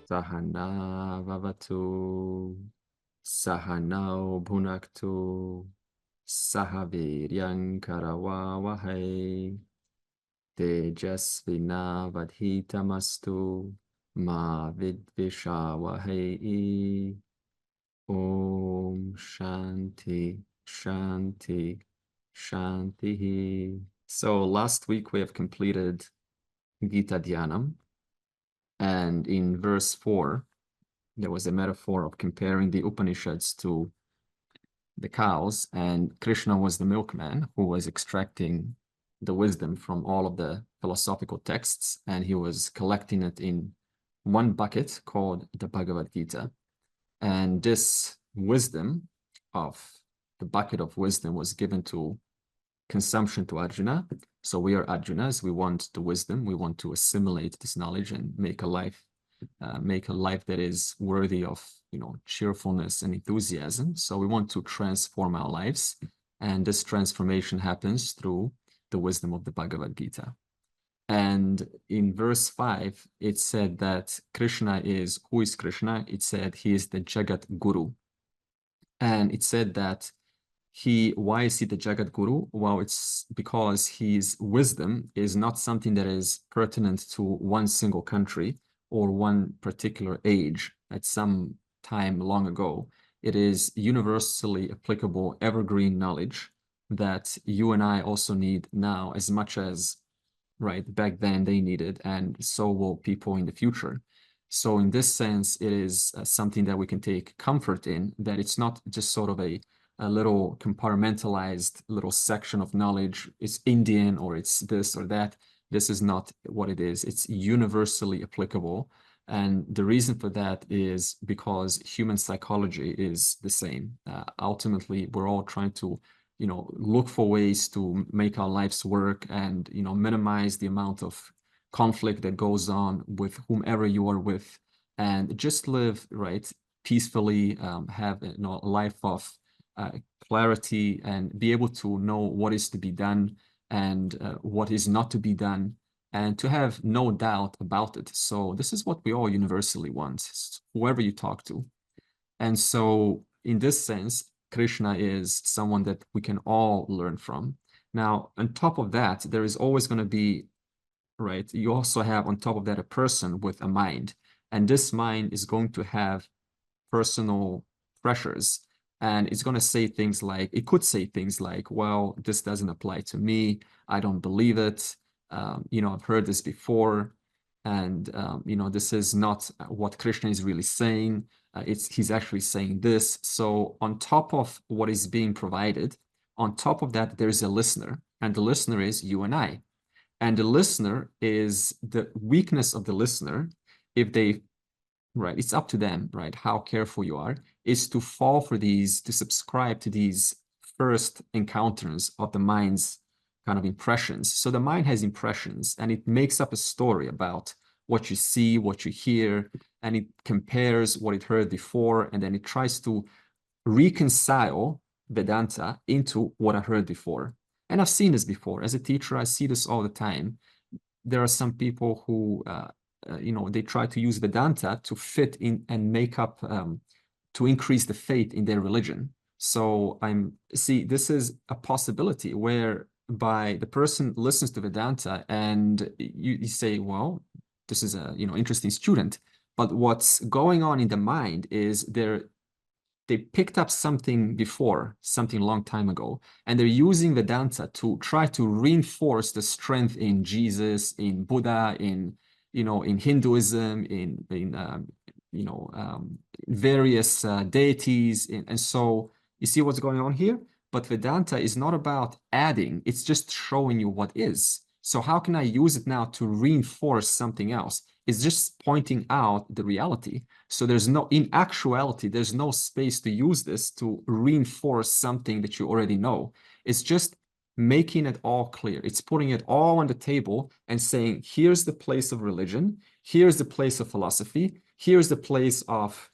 Sahana vavatu, sahanau bhunaktu, sahaviryang karavavahai, tejasvina vadhitamastu, ma vidvishavahai. Om Shanti, Shanti, Shanti. So last week we have completed Gita Dhyanam, and in verse 4, there was a metaphor of comparing the Upanishads to the cows, and Krishna was the milkman who was extracting the wisdom from all of the philosophical texts, and he was collecting it in one bucket called the Bhagavad Gita. And this wisdom of the bucket of wisdom was given to consumption to Arjuna. So we are Arjunas. We want the wisdom. We want to assimilate this knowledge and make a life that is worthy of, cheerfulness and enthusiasm. So we want to transform our lives, and this transformation happens through the wisdom of the Bhagavad Gita. And in verse 5, it said that Krishna is, who is Krishna? It said he is the Jagat Guru. And it said that why is he the Jagat Guru? Well, it's because his wisdom is not something that is pertinent to one single country or one particular age at some time long ago. It is universally applicable, evergreen knowledge that you and I also need now as much as back then they needed, and so will people in the future. So in this sense, it is something that we can take comfort in, that it's not just sort of a little compartmentalized little section of knowledge. It's Indian or it's this or that. This is not what it is. It's universally applicable. And the reason for that is because human psychology is the same. Ultimately, we're all trying to look for ways to make our lives work and, minimize the amount of conflict that goes on with whomever you are with, and just live, peacefully, have a life of clarity, and be able to know what is to be done and what is not to be done, and to have no doubt about it. So this is what we all universally want, whoever you talk to. And so in this sense, Krishna is someone that we can all learn from. Now, on top of that, there is always going to be, you also have on top of that a person with a mind. And this mind is going to have personal pressures. And it's going to say things like, well, this doesn't apply to me. I don't believe it. I've heard this before. And, this is not what Krishna is really saying. He's actually saying this. So on top of what is being provided, on top of that, there's a listener. And the listener is you and I. And the listener is the weakness of the listener. If they, it's up to them, how careful you are, is to fall for these, to subscribe to these first encounters of the mind's kind of impressions. So the mind has impressions, and it makes up a story about what you see, what you hear, and it compares what it heard before, and then it tries to reconcile Vedanta into what I heard before. And I've seen this before. As a teacher, I see this all the time. There are some people who, they try to use Vedanta to fit in and make up, to increase the faith in their religion. So this is a possibility whereby the person listens to Vedanta and you say, well, this is a, interesting student. But what's going on in the mind is they picked up something before, something a long time ago, and they're using Vedanta to try to reinforce the strength in Jesus, in Buddha, in Hinduism, in various deities. And so you see what's going on here? But Vedanta is not about adding, it's just showing you what is. So how can I use it now to reinforce something else? It's just pointing out the reality. So in actuality, there's no space to use this to reinforce something that you already know. It's just making it all clear. It's putting it all on the table and saying, here's the place of religion, here's the place of philosophy, here's the place of,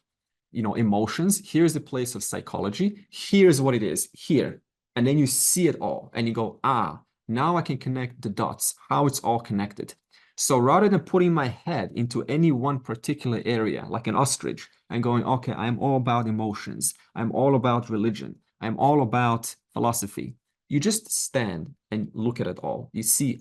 emotions, here's the place of psychology, here's what it is, here. And then you see it all and you go, now I can connect the dots, how it's all connected. So rather than putting my head into any one particular area, like an ostrich, and going, okay, I'm all about emotions, I'm all about religion, I'm all about philosophy, you just stand and look at it all. You see,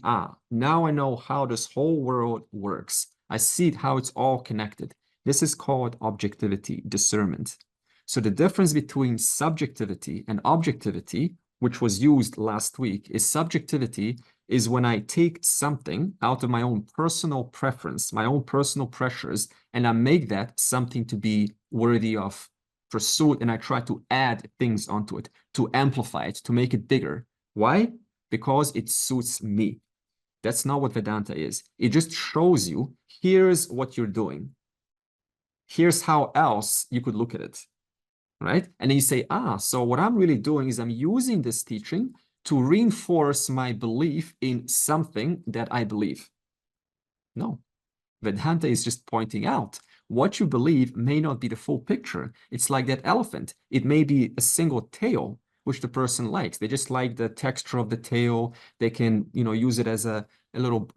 now I know how this whole world works. I see how it's all connected. This is called objectivity, discernment. So the difference between subjectivity and objectivity, which was used last week, is subjectivity is when I take something out of my own personal preference, my own personal pressures, and I make that something to be worthy of pursuit, and I try to add things onto it, to amplify it, to make it bigger. Why? Because it suits me. That's not what Vedanta is. It just shows you, here's what you're doing. Here's how else you could look at it, right? And then you say, so what I'm really doing is I'm using this teaching to reinforce my belief in something that I believe. No, Vedanta is just pointing out what you believe may not be the full picture. It's like that elephant. It may be a single tail, which the person likes. They just like the texture of the tail. They can, use it as a little,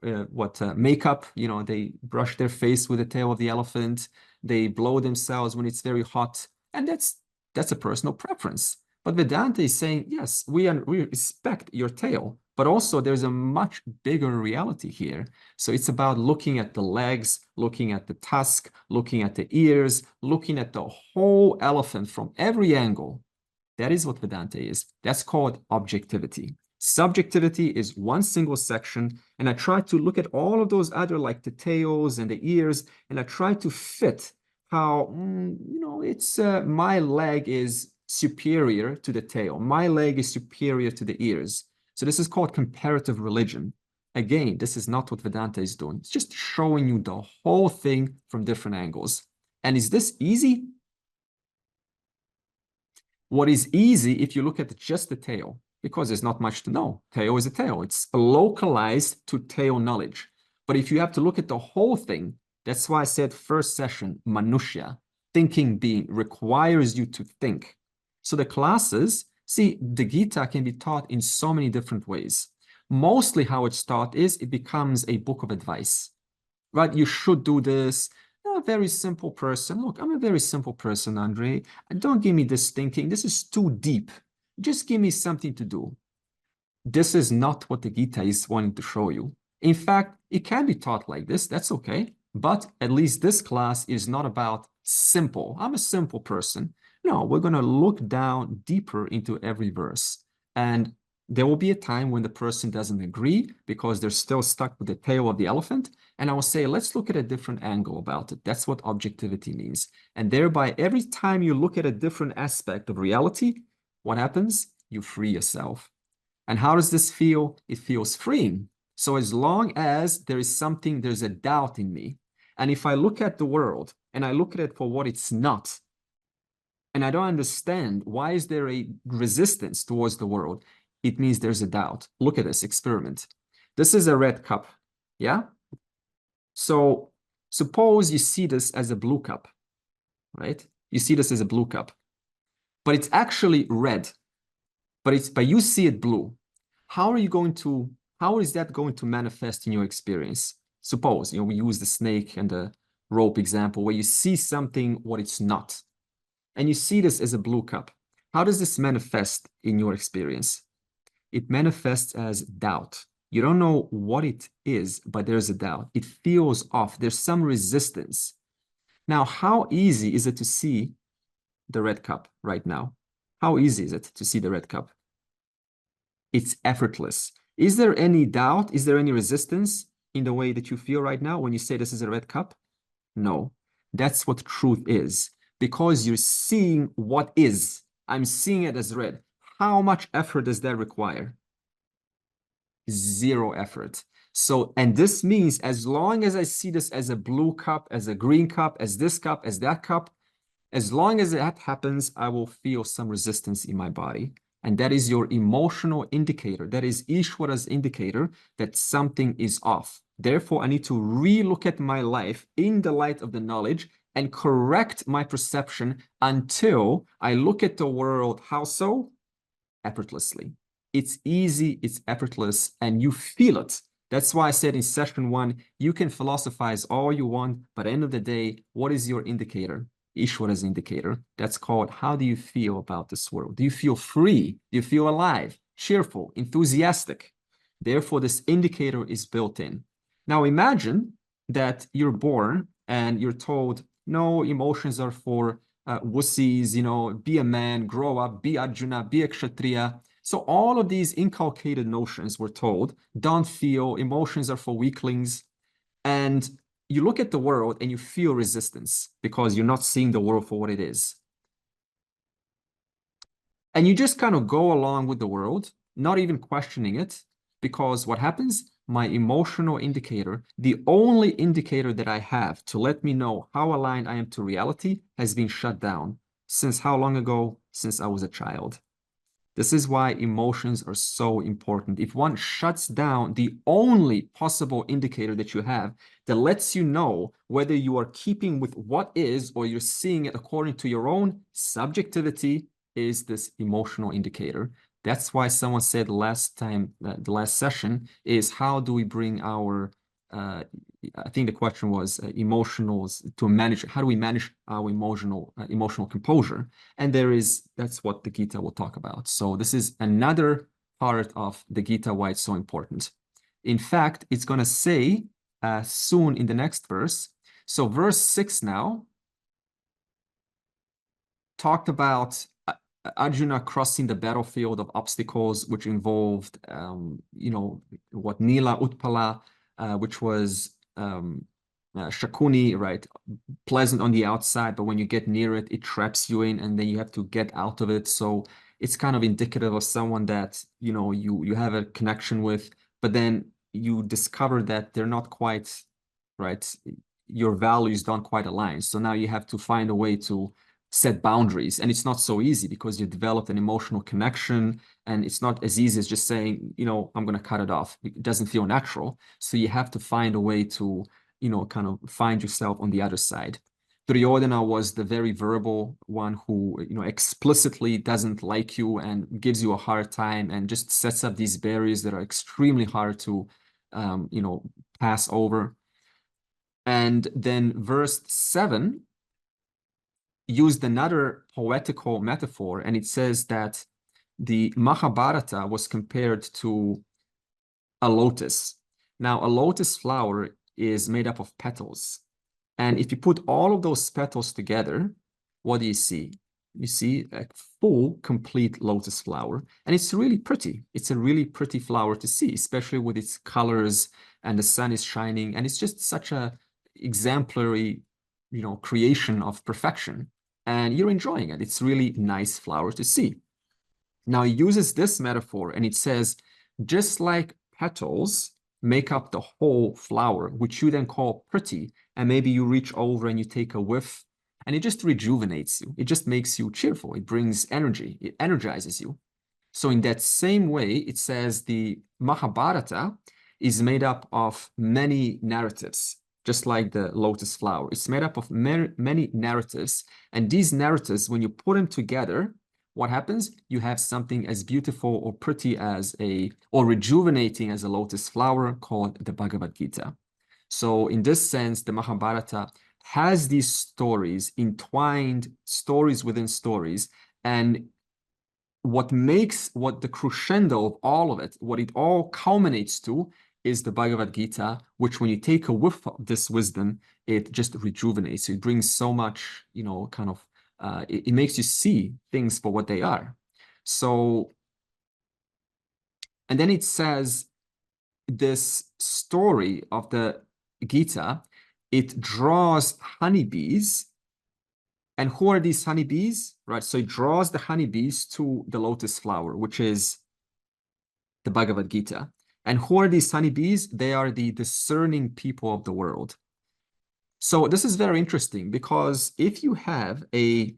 makeup. They brush their face with the tail of the elephant. They blow themselves when it's very hot. And that's a personal preference. But Vedanta is saying, yes, we respect your tail, but also there's a much bigger reality here. So it's about looking at the legs, looking at the tusk, looking at the ears, looking at the whole elephant from every angle. That is what Vedanta is. That's called objectivity. Subjectivity is one single section, and I try to look at all of those other, like the tails and the ears, and I try to fit how, it's my leg is superior to the tail. My leg is superior to the ears. So this is called comparative religion. Again, this is not what Vedanta is doing. It's just showing you the whole thing from different angles. And is this easy? What is easy if you look at just the tail? Because there's not much to know. Tail is a tail. It's localized to tail knowledge. But if you have to look at the whole thing, that's why I said first session, Manushya, thinking being, requires you to think. So the classes, see, the Gita can be taught in so many different ways. Mostly how it's taught is it becomes a book of advice, right? You should do this. You're a very simple person. Look, I'm a very simple person, Andre. Don't give me this thinking. This is too deep. Just give me something to do. This is not what the Gita is wanting to show you. In fact, it can be taught like this. That's okay. But at least this class is not about simple. I'm a simple person. No, we're going to look down deeper into every verse. And there will be a time when the person doesn't agree because they're still stuck with the tail of the elephant. And I will say, let's look at a different angle about it. That's what objectivity means. And thereby, every time you look at a different aspect of reality, what happens? You free yourself. And how does this feel? It feels freeing. So as long as there's a doubt in me, and if I look at the world and I look at it for what it's not, and I don't understand why is there a resistance towards the world, it means there's a doubt. Look at this experiment. This is a red cup, yeah? So suppose you see this as a blue cup, right? You see this as a blue cup, but it's actually red, but you see it blue. How is that going to manifest in your experience? Suppose, we use the snake and the rope example where you see something what it's not, and you see this as a blue cup. How does this manifest in your experience? It manifests as doubt. You don't know what it is, but there's a doubt. It feels off. There's some resistance. Now, how easy is it to see the red cup right now? How easy is it to see the red cup? It's effortless. Is there any doubt? Is there any resistance in the way that you feel right now when you say this is a red cup? No. That's what truth is. Because you're seeing what is. I'm seeing it as red. How much effort does that require? Zero effort. So, and this means as long as I see this as a blue cup, as a green cup, as this cup, as that cup, as long as that happens, I will feel some resistance in my body. And that is your emotional indicator. That is Ishvara's indicator that something is off. Therefore, I need to re-look at my life in the light of the knowledge and correct my perception until I look at the world, how so? Effortlessly. It's easy, it's effortless, and you feel it. That's why I said in session 1, you can philosophize all you want, but at the end of the day, what is your indicator? Ishwara's indicator. That's called, how do you feel about this world? Do you feel free? Do you feel alive, cheerful, enthusiastic? Therefore, this indicator is built in. Now imagine that you're born and you're told, no, emotions are for wussies, be a man, grow up, be Arjuna, be a Kshatriya. So all of these inculcated notions we're told, don't feel, emotions are for weaklings. And you look at the world and you feel resistance because you're not seeing the world for what it is. And you just kind of go along with the world, not even questioning it, because what happens? My emotional indicator, the only indicator that I have to let me know how aligned I am to reality, has been shut down. Since how long ago? Since I was a child. This is why emotions are so important. If one shuts down the only possible indicator that you have that lets you know whether you are keeping with what is or you're seeing it according to your own subjectivity, is this emotional indicator. That's why someone said last time, the last session, is how do we bring our I think the question was emotionals to manage. How do we manage our emotional composure? And that's what the Gita will talk about. So this is another part of the Gita, why it's so important. In fact, it's going to say soon in the next verse. So verse 6 now talked about Arjuna crossing the battlefield of obstacles, which involved, what Nila Utpala, which was Shakuni, right? Pleasant on the outside, but when you get near it, it traps you in, and then you have to get out of it. So it's kind of indicative of someone that, you have a connection with, but then you discover that they're not quite, right? Your values don't quite align. So now you have to find a way to set boundaries. And it's not so easy because you developed an emotional connection, and it's not as easy as just saying, I'm going to cut it off. It doesn't feel natural. So you have to find a way to, kind of find yourself on the other side. Duryodhana was the very verbal one who, explicitly doesn't like you and gives you a hard time and just sets up these barriers that are extremely hard to, pass over. And then verse 7 used another poetical metaphor, and it says that the Mahabharata was compared to a lotus. Now, a lotus flower is made up of petals. And if you put all of those petals together, what do you see? You see a full, complete lotus flower. And it's really pretty. It's a really pretty flower to see, especially with its colors, and the sun is shining. And it's just such a exemplary, creation of perfection. And you're enjoying it. It's really nice flower to see. Now he uses this metaphor, and it says, just like petals make up the whole flower, which you then call pretty, and maybe you reach over and you take a whiff, and it just rejuvenates you. It just makes you cheerful. It brings energy. It energizes you. So in that same way, it says the Mahabharata is made up of many narratives, just like the lotus flower. It's made up of many narratives. And these narratives, when you put them together, what happens? You have something as beautiful or pretty or rejuvenating as a lotus flower called the Bhagavad Gita. So in this sense, the Mahabharata has these stories, entwined stories within stories. And what the crescendo of all of it, what it all culminates to, is the Bhagavad Gita, which when you take a whiff of this wisdom, it just rejuvenates. It brings so much, kind of, it makes you see things for what they are. So, and then it says this story of the Gita, it draws honeybees. And who are these honeybees, right? So it draws the honeybees to the lotus flower, which is the Bhagavad Gita. And who are these honeybees? They are the discerning people of the world. So this is very interesting, because if you have a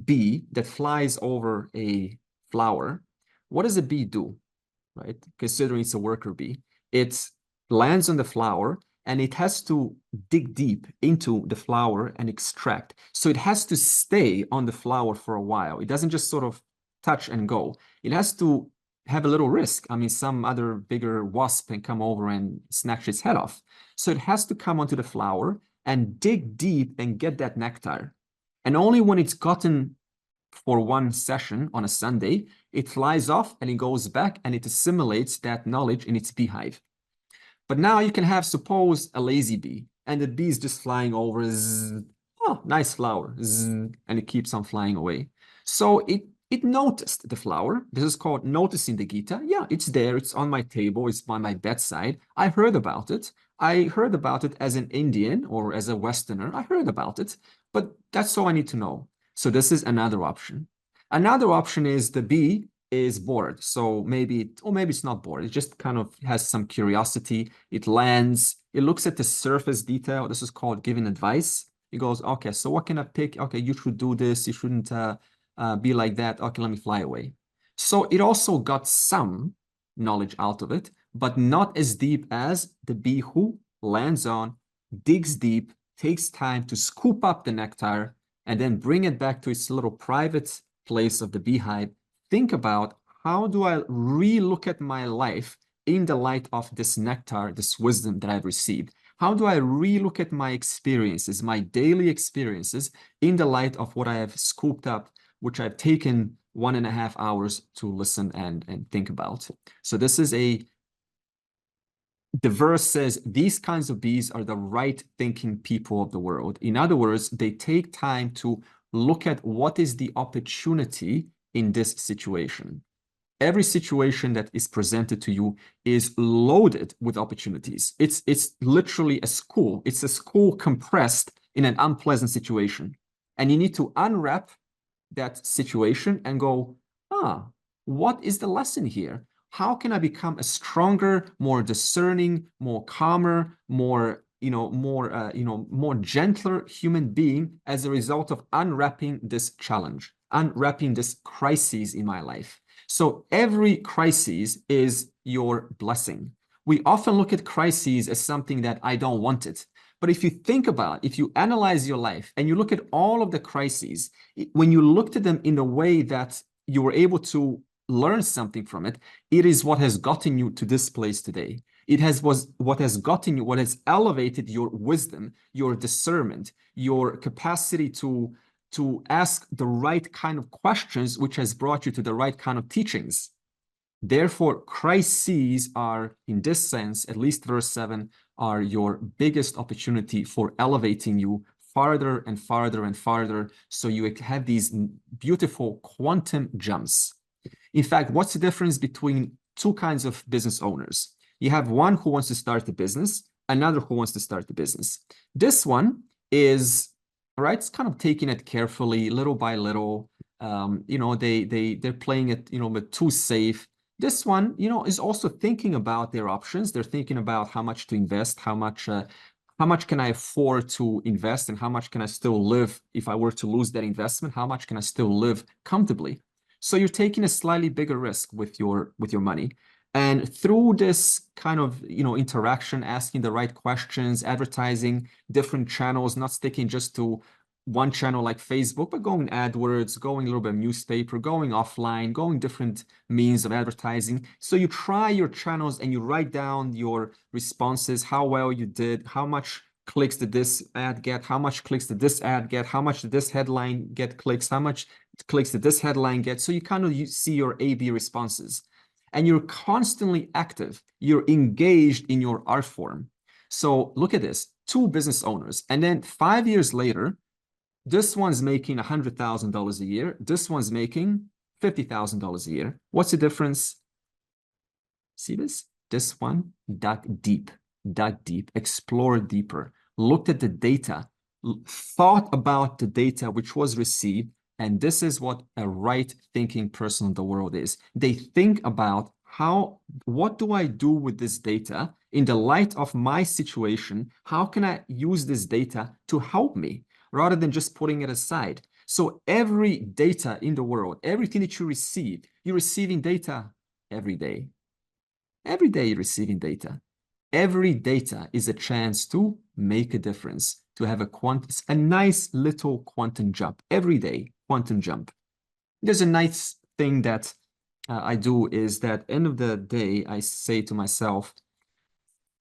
bee that flies over a flower, what does a bee do, right? Considering it's a worker bee, it lands on the flower and it has to dig deep into the flower and extract. So it has to stay on the flower for a while. It doesn't just sort of touch and go. It has to have a little risk. I mean, some other bigger wasp can come over and snatch its head off. So it has to come onto the flower and dig deep and get that nectar. And only when it's gotten for one session on a Sunday, it flies off and it goes back and it assimilates that knowledge in its beehive. But now you can have, suppose, a lazy bee, and the bee is just flying over. Zzz, oh, nice flower. Zzz, and it keeps on flying away. So it noticed the flower. This is called noticing the Gita. Yeah, it's there. It's on my table. It's by my bedside. I heard about it. I heard about it as an Indian or as a Westerner. I heard about it, but that's all I need to know. So this is another option. Another option is the bee is bored. So maybe, or maybe it's not bored. It just kind of has some curiosity. It lands, it looks at the surface detail. This is called giving advice. It goes, okay, so what can I pick? Okay, you should do this. You shouldn't be like that. Okay, let me fly away. So it also got some knowledge out of it, but not as deep as the bee who lands on, digs deep, takes time to scoop up the nectar, and then bring it back to its little private place of the beehive. Think about, how do I re-look at my life in the light of this nectar, this wisdom that I've received? How do I re-look at my experiences, my daily experiences, in the light of what I have scooped up, which I've taken 1.5 hours to listen and think about? So this is the verse says these kinds of bees are the right thinking people of the world. In other words, they take time to look at what is the opportunity in this situation. Every situation that is presented to you is loaded with opportunities. It's literally a school. It's a school compressed in an unpleasant situation. And you need to unwrap that situation and go, what is the lesson here? How can I become a stronger, more discerning, more calmer, more gentler human being as a result of unwrapping this challenge, unwrapping this crisis in my life? So every crisis is your blessing. We often look at crises as something that I don't want it. But if you think about, if you analyze your life and you look at all of the crises, when you looked at them in a way that you were able to learn something from it, it is what has gotten you to this place today. Was what has gotten you, what has elevated your wisdom, your discernment, your capacity to ask the right kind of questions, which has brought you to the right kind of teachings. Therefore, crises are, in this sense, at least verse 7, are your biggest opportunity for elevating you farther and farther and farther, so you have these beautiful quantum jumps. In fact, what's the difference between two kinds of business owners? You have one who wants to start a business, another who wants to start a business. This one is, all right, it's kind of taking it carefully, little by little. They're playing it, but too safe. This one, is also thinking about their options. They're thinking about how much to invest, how much can I afford to invest, and how much can I still live if I were to lose that investment? How much can I still live comfortably? So you're taking a slightly bigger risk with your money. And through this kind of, interaction, asking the right questions, advertising different channels, not sticking just to one channel like Facebook, but going AdWords, going a little bit of newspaper, going offline, going different means of advertising. So you try your channels and you write down your responses, how well you did, how much clicks did this ad get, how much clicks did this ad get, how much did this headline get clicks, how much clicks did this headline get. So you kind of see your A/B responses. And you're constantly active. You're engaged in your art form. So look at this, 2 business owners. And then 5 years later, this one's making $100,000 a year. This one's making $50,000 a year. What's the difference? See this? This one dug deep, explored deeper, looked at the data, thought about the data which was received. And this is what a right thinking person in the world is. They think about what do I do with this data in the light of my situation? How can I use this data to help me, rather than just putting it aside? So every data in the world, everything that you receive, you're receiving data every day. Every day you're receiving data. Every data is a chance to make a difference, to have a nice little quantum jump. Every day, quantum jump. There's a nice thing that I do is that end of the day, I say to myself,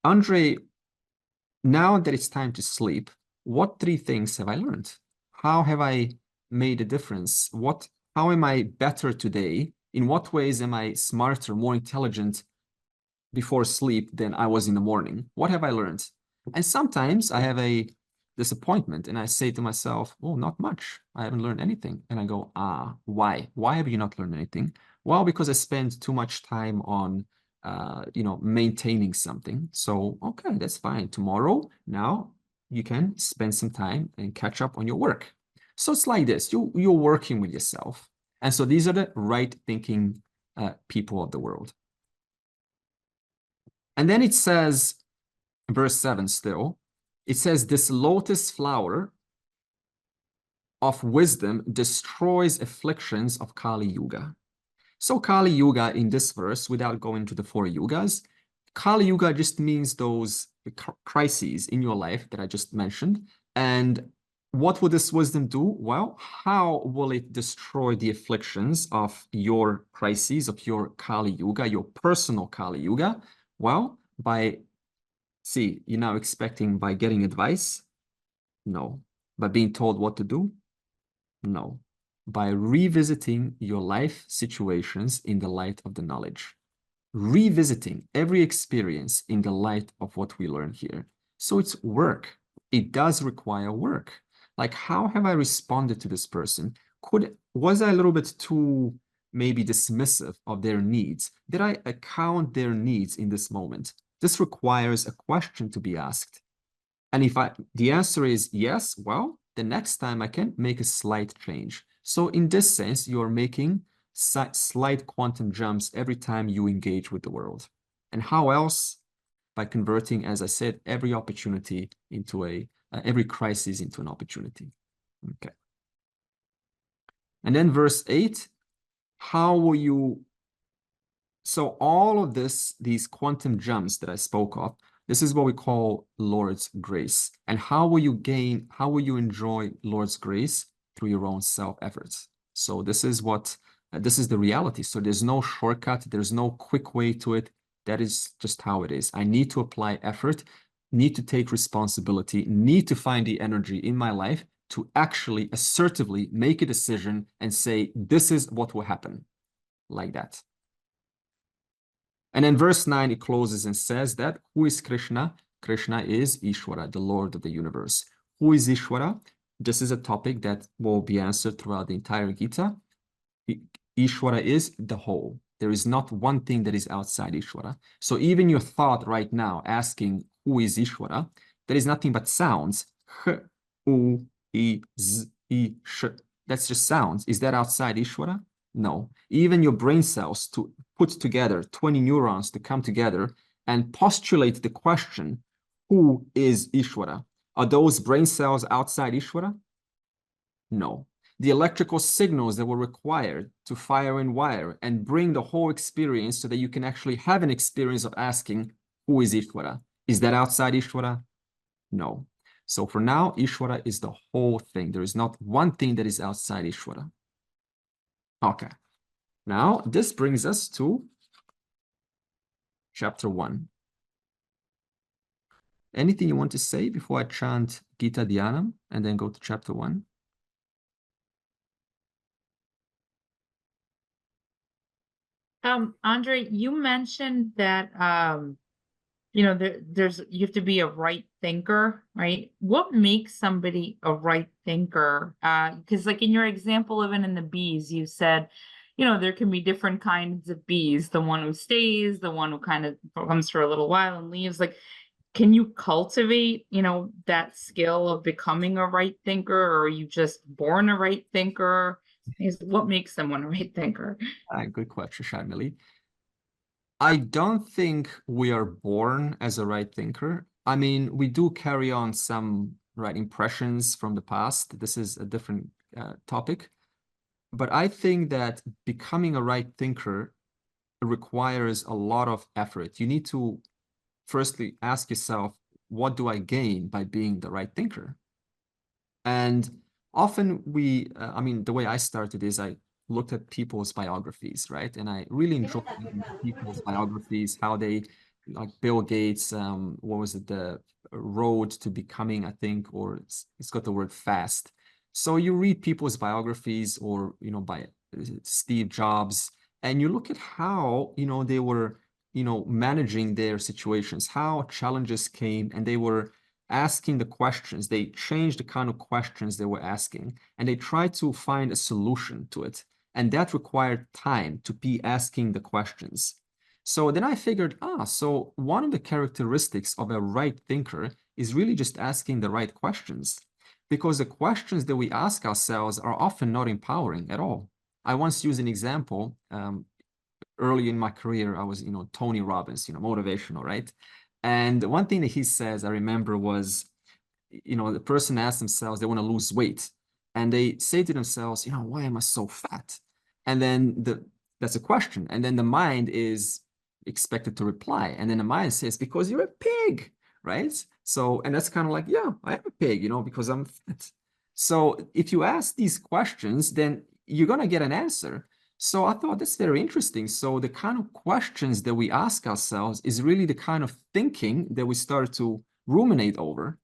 Andre, now that it's time to sleep, what 3 things have I learned? How have I made a difference? How am I better today? In what ways am I smarter, more intelligent before sleep than I was in the morning? What have I learned? And sometimes I have a disappointment and I say to myself, oh, not much. I haven't learned anything. And I go, why? Why have you not learned anything? Well, because I spend too much time on maintaining something. So, okay, that's fine. Tomorrow, now you can spend some time and catch up on your work. So it's like this, you're working with yourself. And so these are the right thinking people of the world. And then it says, verse 7 still, it says, this lotus flower of wisdom destroys afflictions of Kali Yuga. So Kali Yuga in this verse, without going to the 4 yugas, Kali Yuga just means those crises in your life that I just mentioned. And what will this wisdom do? Well, how will it destroy the afflictions of your crises, of your Kali Yuga, your personal Kali Yuga? Well, you're now expecting by getting advice? No. By being told what to do? No. By revisiting your life situations in the light of the knowledge. Revisiting every experience in the light of what we learn here. So it's work. It does require work. Like, how have I responded to this person? Was I a little bit too maybe dismissive of their needs? Did I account their needs in this moment? This requires a question to be asked. And if the answer is yes, well, the next time I can make a slight change. So in this sense, you're making slight quantum jumps every time you engage with the world. And how else? By converting, as I said, every opportunity into every crisis into an opportunity. Okay. And then verse 8, how will you... So all of these quantum jumps that I spoke of, this is what we call Lord's grace. And how will you enjoy Lord's grace? Through your own self-efforts. So this is the reality. So there's no shortcut. There's no quick way to it. That is just how it is. I need to apply effort, need to take responsibility, need to find the energy in my life to actually assertively make a decision and say, this is what will happen, like that. And then verse 9, it closes and says that, who is Krishna? Krishna is Ishvara, the Lord of the universe. Who is Ishvara? This is a topic that will be answered throughout the entire Gita. Ishvara is the whole. There is not one thing that is outside Ishvara. So even your thought right now asking, who is Ishvara? That is nothing but sounds. H, U, I, Z, I, Sh. That's just sounds. Is that outside Ishvara? No. Even your brain cells to put together 20 neurons to come together and postulate the question, who is Ishvara? Are those brain cells outside Ishvara? No. The electrical signals that were required to fire and wire and bring the whole experience so that you can actually have an experience of asking, who is Ishvara? Is that outside Ishvara? No. So for now, Ishvara is the whole thing. There is not one thing that is outside Ishvara. Okay. Now, this brings us to chapter 1. Anything you want to say before I chant Gita Dhyanam and then go to chapter 1? Andre, you mentioned that you have to be a right thinker, right? What makes somebody a right thinker? Because like in your example, even in the bees, you said, there can be different kinds of bees, the one who stays, the one who kind of comes for a little while and leaves. Like, can you cultivate, that skill of becoming a right thinker, or are you just born a right thinker? What makes someone a right thinker? Good question, Sharmili. I don't think we are born as a right thinker. I mean, we do carry on some right impressions from the past. This is a different topic. But I think that becoming a right thinker requires a lot of effort. You need to firstly ask yourself, what do I gain by being the right thinker? And often the way I started is I looked at people's biographies, right? And I really enjoyed reading people's biographies, how they, like Bill Gates, what was it, the road to becoming, I think, or it's got the word fast. So you read people's biographies, or, you know, by Steve Jobs, and you look at how, you know, they were, you know, managing their situations, how challenges came, and they were asking the questions. They changed the kind of questions they were asking, and they tried to find a solution to it. And that required time to be asking the questions. So then I figured, so one of the characteristics of a right thinker is really just asking the right questions, because the questions that we ask ourselves are often not empowering at all. I once used an example. Early in my career, I was, you know, Tony Robbins, you know, motivational, right? And one thing that he says, I remember, was, you know, the person asks themselves, they want to lose weight. And they say to themselves, you know, why am I so fat? And then that's a question. And then the mind is expected to reply. And then the mind says, because you're a pig, right? So, and that's kind of like, yeah, I am a pig, you know, because I'm fat. So if you ask these questions, then you're going to get an answer. So I thought that's very interesting. So the kind of questions that we ask ourselves is really the kind of thinking that we start to ruminate over.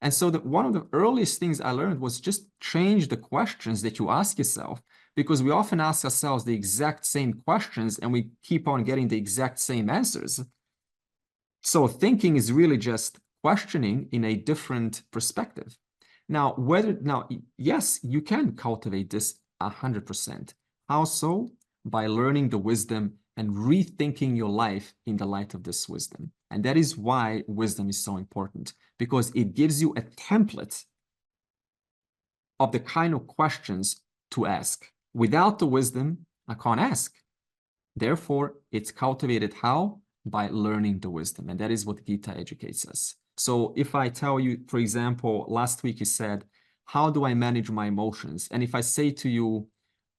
And so one of the earliest things I learned was just change the questions that you ask yourself, because we often ask ourselves the exact same questions and we keep on getting the exact same answers. So thinking is really just questioning in a different perspective. Now, yes, you can cultivate this 100%. How so? By learning the wisdom and rethinking your life in the light of this wisdom. And that is why wisdom is so important, because it gives you a template of the kind of questions to ask. Without the wisdom, I can't ask. Therefore, it's cultivated how? By learning the wisdom. And that is what Gita educates us. So if I tell you, for example, last week you said, how do I manage my emotions? And if I say to you,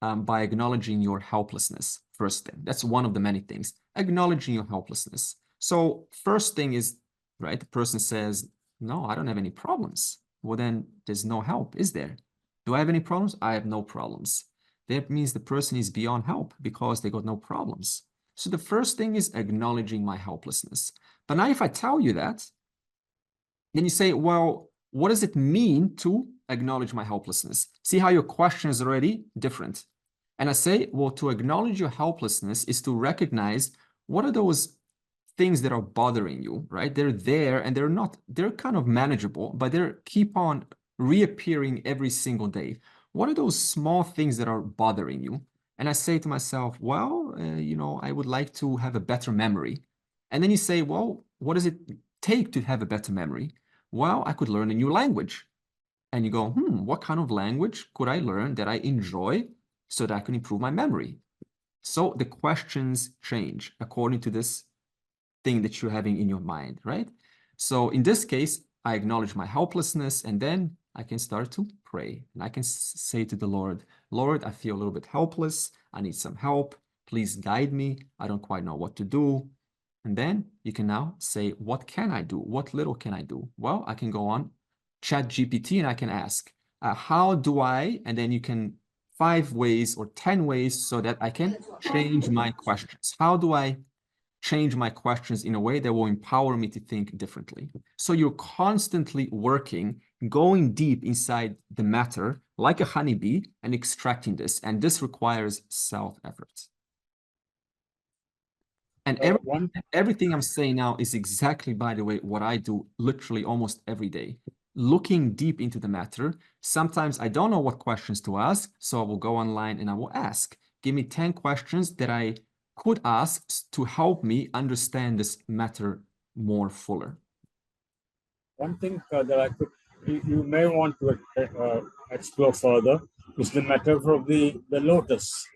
by acknowledging your helplessness, first thing, that's one of the many things, acknowledging your helplessness. So first thing is, right, the person says, no, I don't have any problems. Well, then there's no help, is there? Do I have any problems? I have no problems. That means the person is beyond help because they got no problems. So the first thing is acknowledging my helplessness. But now if I tell you that, then you say, well, what does it mean to acknowledge my helplessness? See how your question is already different. And I say, well, to acknowledge your helplessness is to recognize what are those things that are bothering you, right? They're there and they're kind of manageable, but they keep on reappearing every single day. What are those small things that are bothering you? And I say to myself, well, you know, I would like to have a better memory. And then you say, well, what does it take to have a better memory? Well, I could learn a new language. And you go, what kind of language could I learn that I enjoy so that I can improve my memory? So the questions change according to this thing that you're having in your mind, right? So in this case, I acknowledge my helplessness, and then I can start to pray. And I can say to the Lord, Lord, I feel a little bit helpless. I need some help. Please guide me. I don't quite know what to do. And then you can now say, what can I do? What little can I do? Well, I can go on ChatGPT and I can ask, how do I, and then you can 5 ways or 10 ways so that I can change my questions. How do I change my questions in a way that will empower me to think differently? So you're constantly working, going deep inside the matter like a honeybee and extracting this. And this requires self-effort. And everything I'm saying now is exactly, by the way, what I do literally almost every day. Looking deep into the matter. Sometimes I don't know what questions to ask, so I will go online and I will ask. Give me 10 questions that I could ask to help me understand this matter more fuller. One thing that you may want to explore further is the metaphor of the lotus.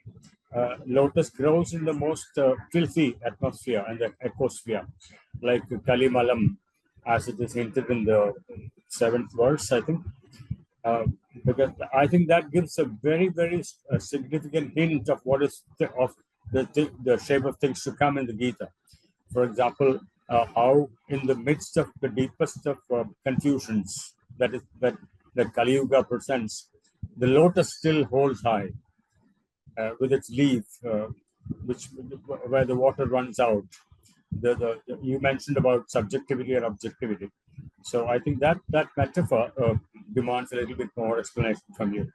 Lotus grows in the most filthy atmosphere and the ecosphere, like Kalimalam, as it is hinted in the 7th verse, I think. Because I think that gives a very, very significant hint of what is the shape of things to come in the Gita. For example, how in the midst of the deepest of confusions that Kali Yuga presents, the lotus still holds high. with its leaf, which where the water runs out. You mentioned about subjectivity and objectivity. So I think that metaphor demands a little bit more explanation from you.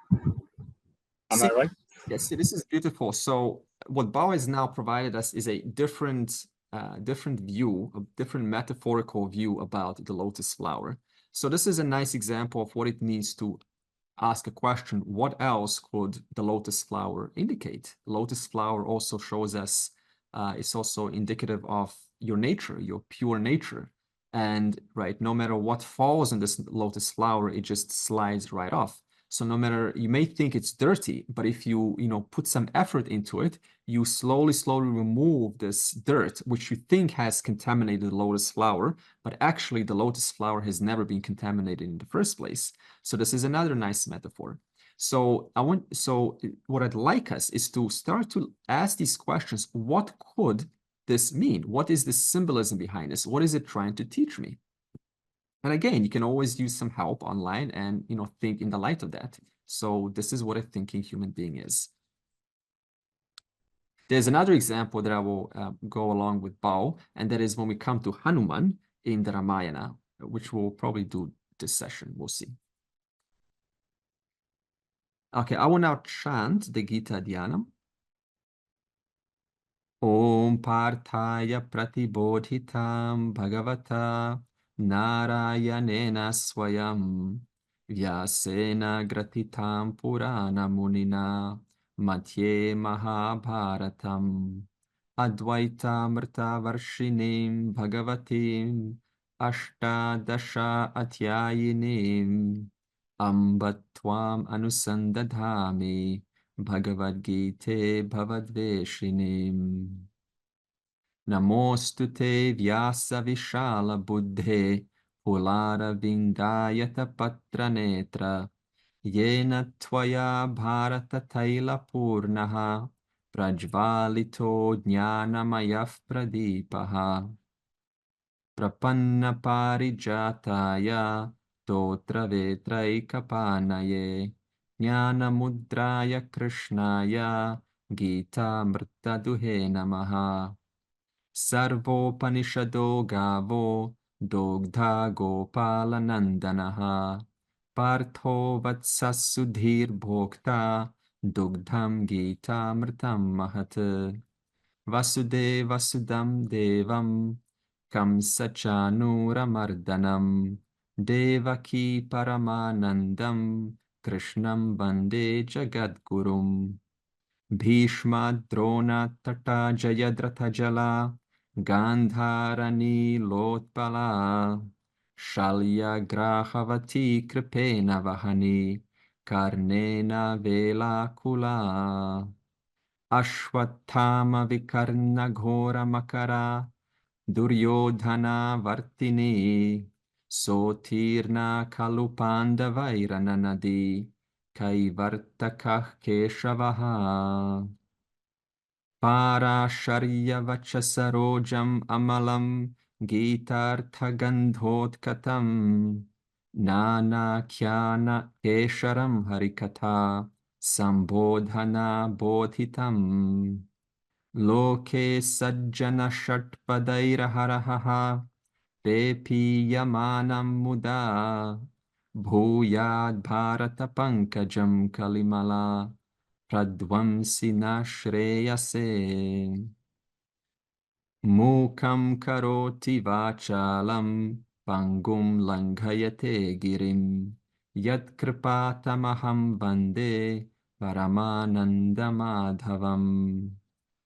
Am I right? Yes, this is beautiful. So what Bao has now provided us is a different view, a different metaphorical view about the lotus flower. So this is a nice example of what it means to ask a question. What else could the lotus flower indicate? Lotus flower also shows us, it's also indicative of your nature, your pure nature. And right, no matter what falls in this lotus flower, it just slides right off. So no matter, you may think it's dirty, but if you put some effort into it, you slowly remove this dirt, which you think has contaminated the lotus flower, but actually the lotus flower has never been contaminated in the first place. So this is another nice metaphor. So what I'd like us is to start to ask these questions. What could this mean? What is the symbolism behind this? What is it trying to teach me? And again, you can always use some help online and think in the light of that. So this is what a thinking human being is. There's another example that I will go along with Bao, and that is when we come to Hanuman in the Ramayana, which we'll probably do this session. We'll see. Okay, I will now chant the Gita Dhyanam. Om Parthaya Pratibodhitam Bhagavata Narayanena Swayam Vyasena Gratitam Purana Munina Matye Mahabharatam Advaita Mrtavarshinim Bhagavatim Ashtadasha Atyayinim Ambatvam Anusandadhami Bhagavadgita Bhavadveshinim. Namostute Vyasa Vishala Buddhe Pulara Vindayata Patra Netra Yena Tvaya Bharata Taila Purnaha Prajvalito Jnanamayaf Pradipaha Prapanna Parijataya Totra Vetraikapanaye Jnana Mudraya Krishnaya Gita Mrtaduhe Namaha Sarvopanishado Gavo Dogdha Gopalanandanaha Partho Vatsasudhir Bhokta Dugdham Gita Mrtam Mahat Vasudeva Sudam Devam Kamsachanura Mardanam Devaki Paramanandam Krishnam Bande Jagadgurum Bhishma Drona Tata Jayadratha Jala Gandharani Lotpala Shalya Grahavati Kripena Vahani Karnena Vela Kula Ashwathama Vikarna Ghora Makara Duryodhana Vartini Sotirna Kalupanda Vairananadi Kaivartakah Keshavaha Parasharya Vachasarojam Amalam Gitarthagandhotkatam Nana Khyana Kesharam Harikatha Sambodhana Bodhitam Loke Sajjana Shatpadairaharaha Pepiyamanam Muda Bhuyad Bharata Pankajam Kalimala Pradvamsina Shreyase Mukam Karoti Vachalam Pangum Langhayate Girim Yat Kripatamaham Vande Paramananda Madhavam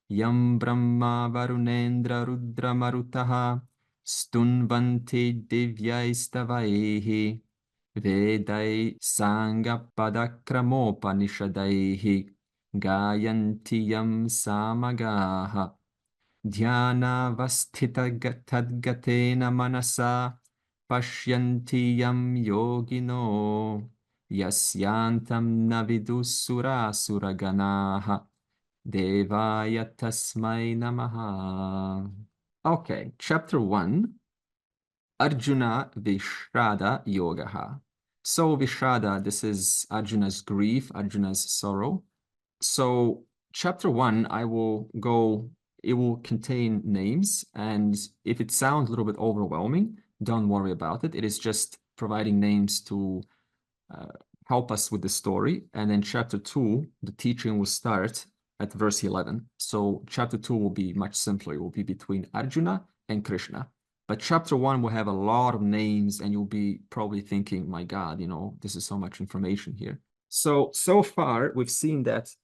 Yam Brahma Varunendra Rudra Marutaha Stunvanti Divyaistavaihi Vedai Sangha Padakramopanishadaihi Gayantiyam Samagaha Dhyana Vastita Tadgatena Manasa Pashyantiyam Yogino Yasyantam Navidusura Suraganaha Devaya Tasmai Namaha. Okay, chapter 1, Arjuna Vishrada Yogaha. So Vishrada, this is Arjuna's grief, Arjuna's sorrow. So chapter 1, it will contain names, and if it sounds a little bit overwhelming, don't worry about it. It is just providing names to help us with the story. And then chapter 2, the teaching will start at verse 11. So chapter 2 will be much simpler. It will be between Arjuna and Krishna. But chapter 1 will have a lot of names, and you'll be probably thinking, my God, this is so much information here. So far, we've seen that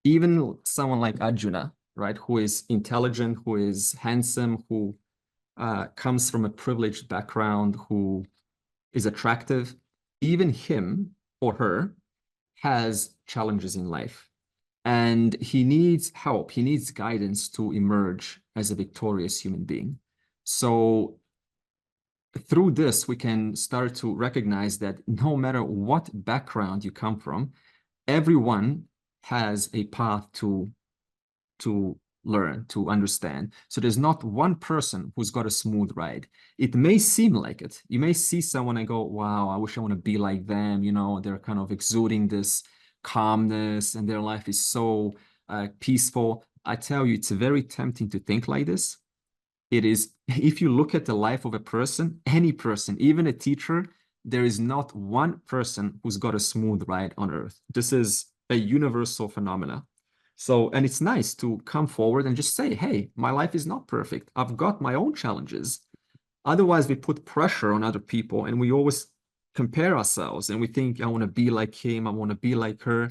even someone like Arjuna, right, who is intelligent, who is handsome, who comes from a privileged background, who is attractive, even him or her has challenges in life. And he needs help. He needs guidance to emerge as a victorious human being. So through this, we can start to recognize that no matter what background you come from, everyone has a path to learn, to understand. So there's not one person who's got a smooth ride. It may seem like it. You may see someone and go, wow, I wish I want to be like them. They're kind of exuding this calmness and their life is so peaceful. I tell you, it's very tempting to think like this. It is, if you look at the life of a person, any person, even a teacher, there is not one person who's got a smooth ride on earth. This is a universal phenomena. So, and it's nice to come forward and just say, hey, my life is not perfect. I've got my own challenges. Otherwise, we put pressure on other people and we always compare ourselves and we think, I want to be like him, I want to be like her.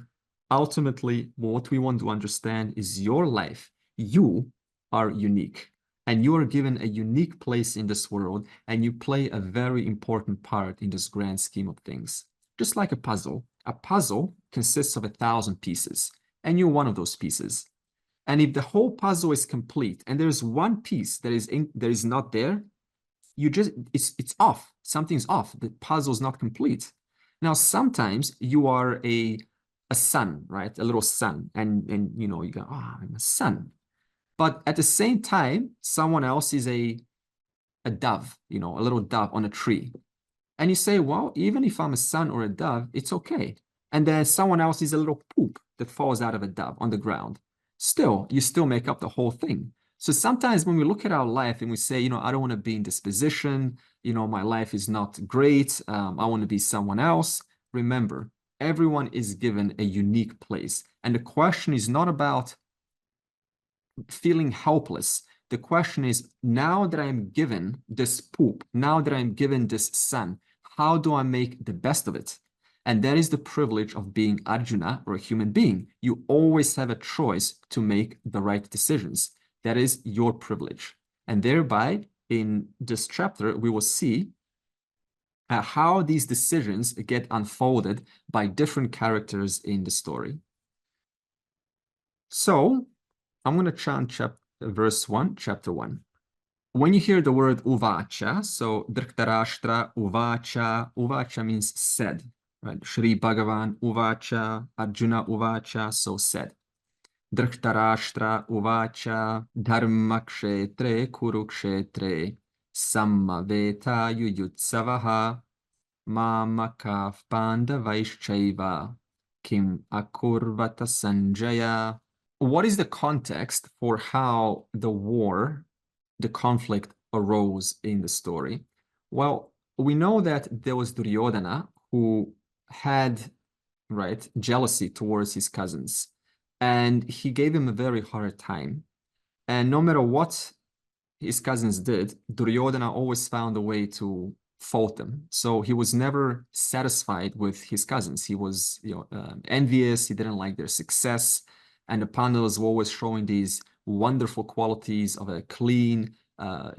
Ultimately, what we want to understand is your life. You are unique and you are given a unique place in this world and you play a very important part in this grand scheme of things. Just like a puzzle. A puzzle consists of 1,000 pieces. And you're one of those pieces. And if the whole puzzle is complete and there's one piece that is not there, it's off. Something's off. The puzzle's not complete. Now, sometimes you are a sun, right? A little sun, and you go, I'm a sun. But at the same time, someone else is a dove, a little dove on a tree. And you say, well, even if I'm a sun or a dove, it's okay. And then someone else is a little poop that falls out of a dove on the ground. Still, you still make up the whole thing. So sometimes when we look at our life and we say, I don't want to be in this position, my life is not great, I want to be someone else. Remember, everyone is given a unique place. And the question is not about feeling helpless. The question is, now that I'm given this poop, now that I'm given this sun, how do I make the best of it? And that is the privilege of being Arjuna or a human being. You always have a choice to make the right decisions. That is your privilege. And thereby, in this chapter, we will see how these decisions get unfolded by different characters in the story. So, I'm going to chant verse 1, chapter 1. When you hear the word uvacha, so Dhritarashtra, uvacha means said. Right? Shri Bhagavan uvacha, Arjuna uvacha, so said. Dhritarashtra uvacha, dharma kshetre kurukshetre, sammaveta yuyutsavaha, mamakav pandavaishchaiva, kim akurvata sanjaya. What is the context for how the conflict arose in the story? Well, we know that there was Duryodhana who had, jealousy towards his cousins. And he gave him a very hard time. And no matter what his cousins did, Duryodhana always found a way to fault them. So he was never satisfied with his cousins. He was envious. He didn't like their success. And the Pandavas were always showing these wonderful qualities of a clean, a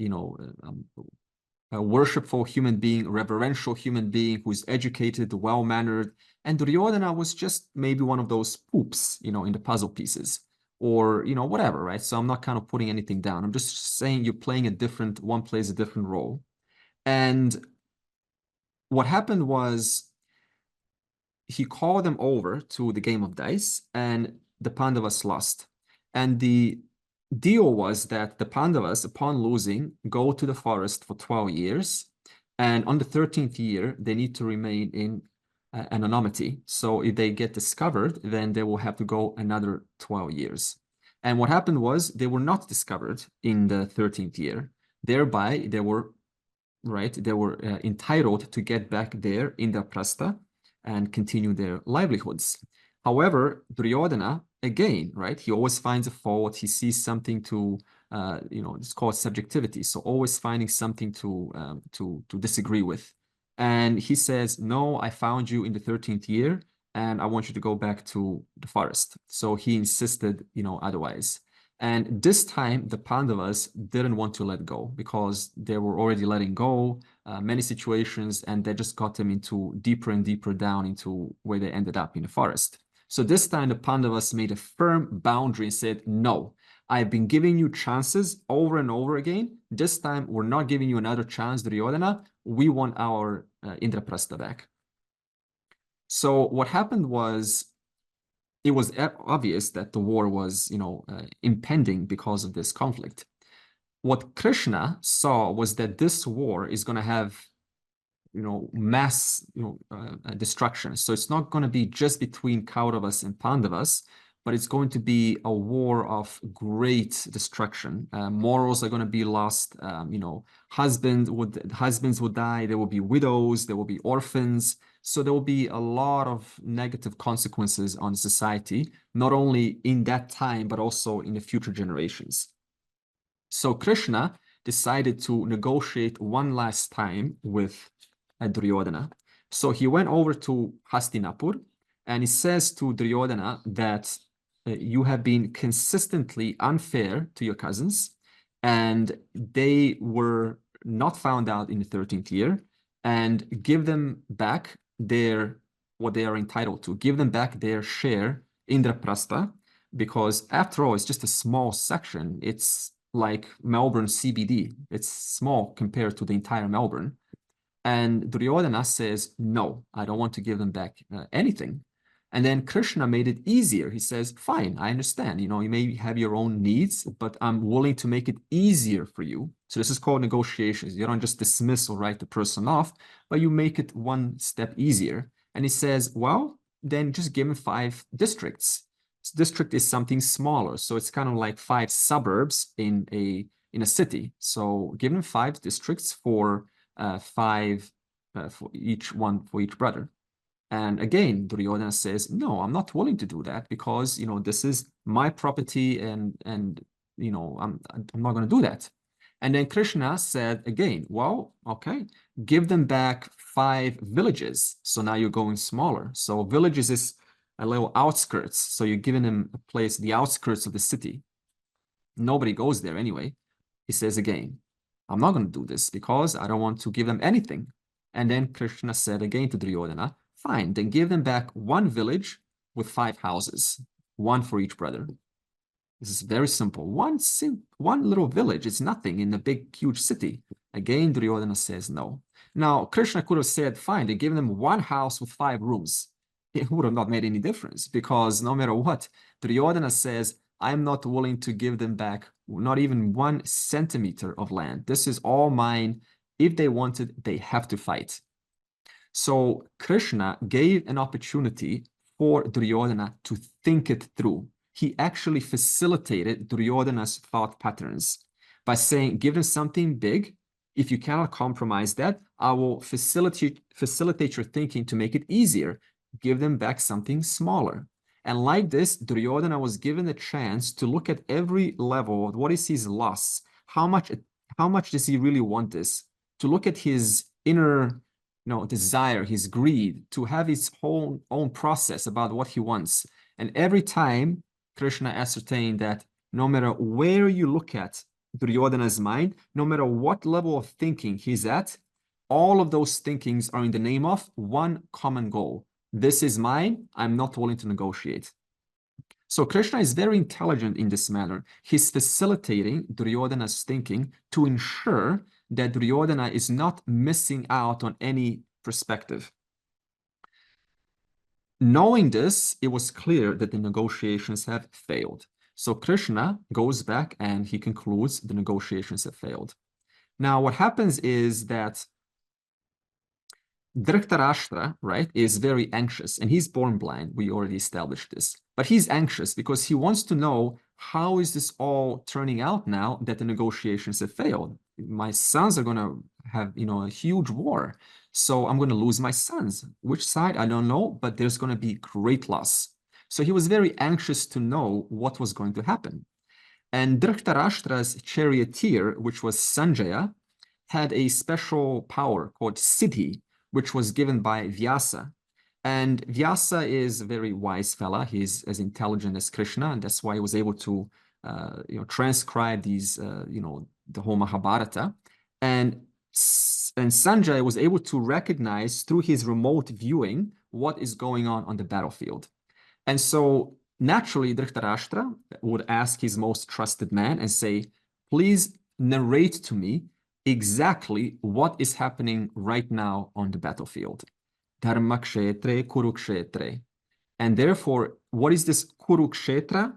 worshipful human being, a reverential human being who's educated, well-mannered. And Duryodhana was just maybe one of those poops, in the puzzle pieces or, whatever, right? So I'm not kind of putting anything down. I'm just saying one plays a different role. And what happened was he called them over to the game of dice and the Pandavas lost. And the deal was that the Pandavas, upon losing, go to the forest for 12 years. And on the 13th year, they need to remain in anonymity. So if they get discovered, then they will have to go another 12 years. And what happened was they were not discovered in the 13th year. Thereby, they were entitled to get back there in the prastha and continue their livelihoods. However, Duryodhana, again, right, he always finds a fault. He sees something to, it's called subjectivity. So always finding something to disagree with. And he says, no, I found you in the 13th year, and I want you to go back to the forest. So he insisted, otherwise. And this time, the Pandavas didn't want to let go because they were already letting go many situations, and they just got them into deeper and deeper down into where they ended up in the forest. So this time, the Pandavas made a firm boundary and said, no, I've been giving you chances over and over again. This time, we're not giving you another chance, Duryodhana. We want our Indraprastha back. So what happened was, it was obvious that the war was, impending because of this conflict. What Krishna saw was that this war is going to have, mass, destruction. So it's not going to be just between Kauravas and Pandavas, but it's going to be a war of great destruction. Morals are going to be lost. Husbands would die. There will be widows. There will be orphans. So there will be a lot of negative consequences on society, not only in that time, but also in the future generations. So Krishna decided to negotiate one last time with Duryodhana. So he went over to Hastinapur, and he says to Duryodhana that you have been consistently unfair to your cousins, and they were not found out in the 13th year, and give them back what they are entitled to. Give them back their share in Indraprastha, because after all, it's just a small section. It's like Melbourne CBD. It's small compared to the entire Melbourne. And Duryodhana says, no, I don't want to give them back anything. And then Krishna made it easier. He says, fine, I understand. You may have your own needs, but I'm willing to make it easier for you. So this is called negotiations. You don't just dismiss or write the person off, but you make it one step easier. And he says, well, then just give him 5 districts. So district is something smaller. So it's kind of like 5 suburbs in a city. So give him 5 districts for 5 for each brother. And again, Duryodhana says, no, I'm not willing to do that because, this is my property and I'm not going to do that. And then Krishna said again, well, okay, give them back 5 villages. So now you're going smaller. So villages is a little outskirts. So you're giving them a place, the outskirts of the city. Nobody goes there anyway. He says again, I'm not going to do this because I don't want to give them anything. And then Krishna said again to Duryodhana, fine, then give them back 1 village with 5 houses, 1 for each brother. This is very simple. One little village, it's nothing in a big, huge city. Again, Duryodhana says no. Now, Krishna could have said, fine, they give them 1 house with 5 rooms. It would have not made any difference because no matter what, Duryodhana says, I'm not willing to give them back not even 1 centimeter of land. This is all mine. If they want it, they have to fight. So Krishna gave an opportunity for Duryodhana to think it through. He actually facilitated Duryodhana's thought patterns by saying, give him something big. If you cannot compromise that, I will facilitate your thinking to make it easier. Give them back something smaller. And like this, Duryodhana was given a chance to look at every level. What is his loss? How much does he really want this? To look at his inner desire, his greed, to have his whole own process about what he wants. And every time Krishna ascertained that no matter where you look at Duryodhana's mind, no matter what level of thinking he's at, all of those thinkings are in the name of one common goal. This is mine. I'm not willing to negotiate. So Krishna is very intelligent in this manner. He's facilitating Duryodhana's thinking to ensure that Duryodhana is not missing out on any perspective. Knowing this, it was clear that the negotiations have failed. So Krishna goes back and he concludes the negotiations have failed. Now, what happens is that Dhritarashtra, right, is very anxious, and he's born blind. We already established this. But he's anxious because he wants to know, how is this all turning out now that the negotiations have failed? My sons are going to have, a huge war. So I'm going to lose my sons. Which side? I don't know, but there's going to be great loss. So he was very anxious to know what was going to happen. And Dhritarashtra's charioteer, which was Sanjaya, had a special power called Siddhi, which was given by Vyasa. And Vyasa is a very wise fella. He's as intelligent as Krishna, and that's why he was able to, transcribe these, the whole Mahabharata. And Sanjay was able to recognize through his remote viewing what is going on the battlefield. And so naturally, Dhritarashtra would ask his most trusted man and say, please narrate to me exactly what is happening right now on the battlefield. Dharma kshetre, kurukshetre. And therefore, what is this kurukshetra?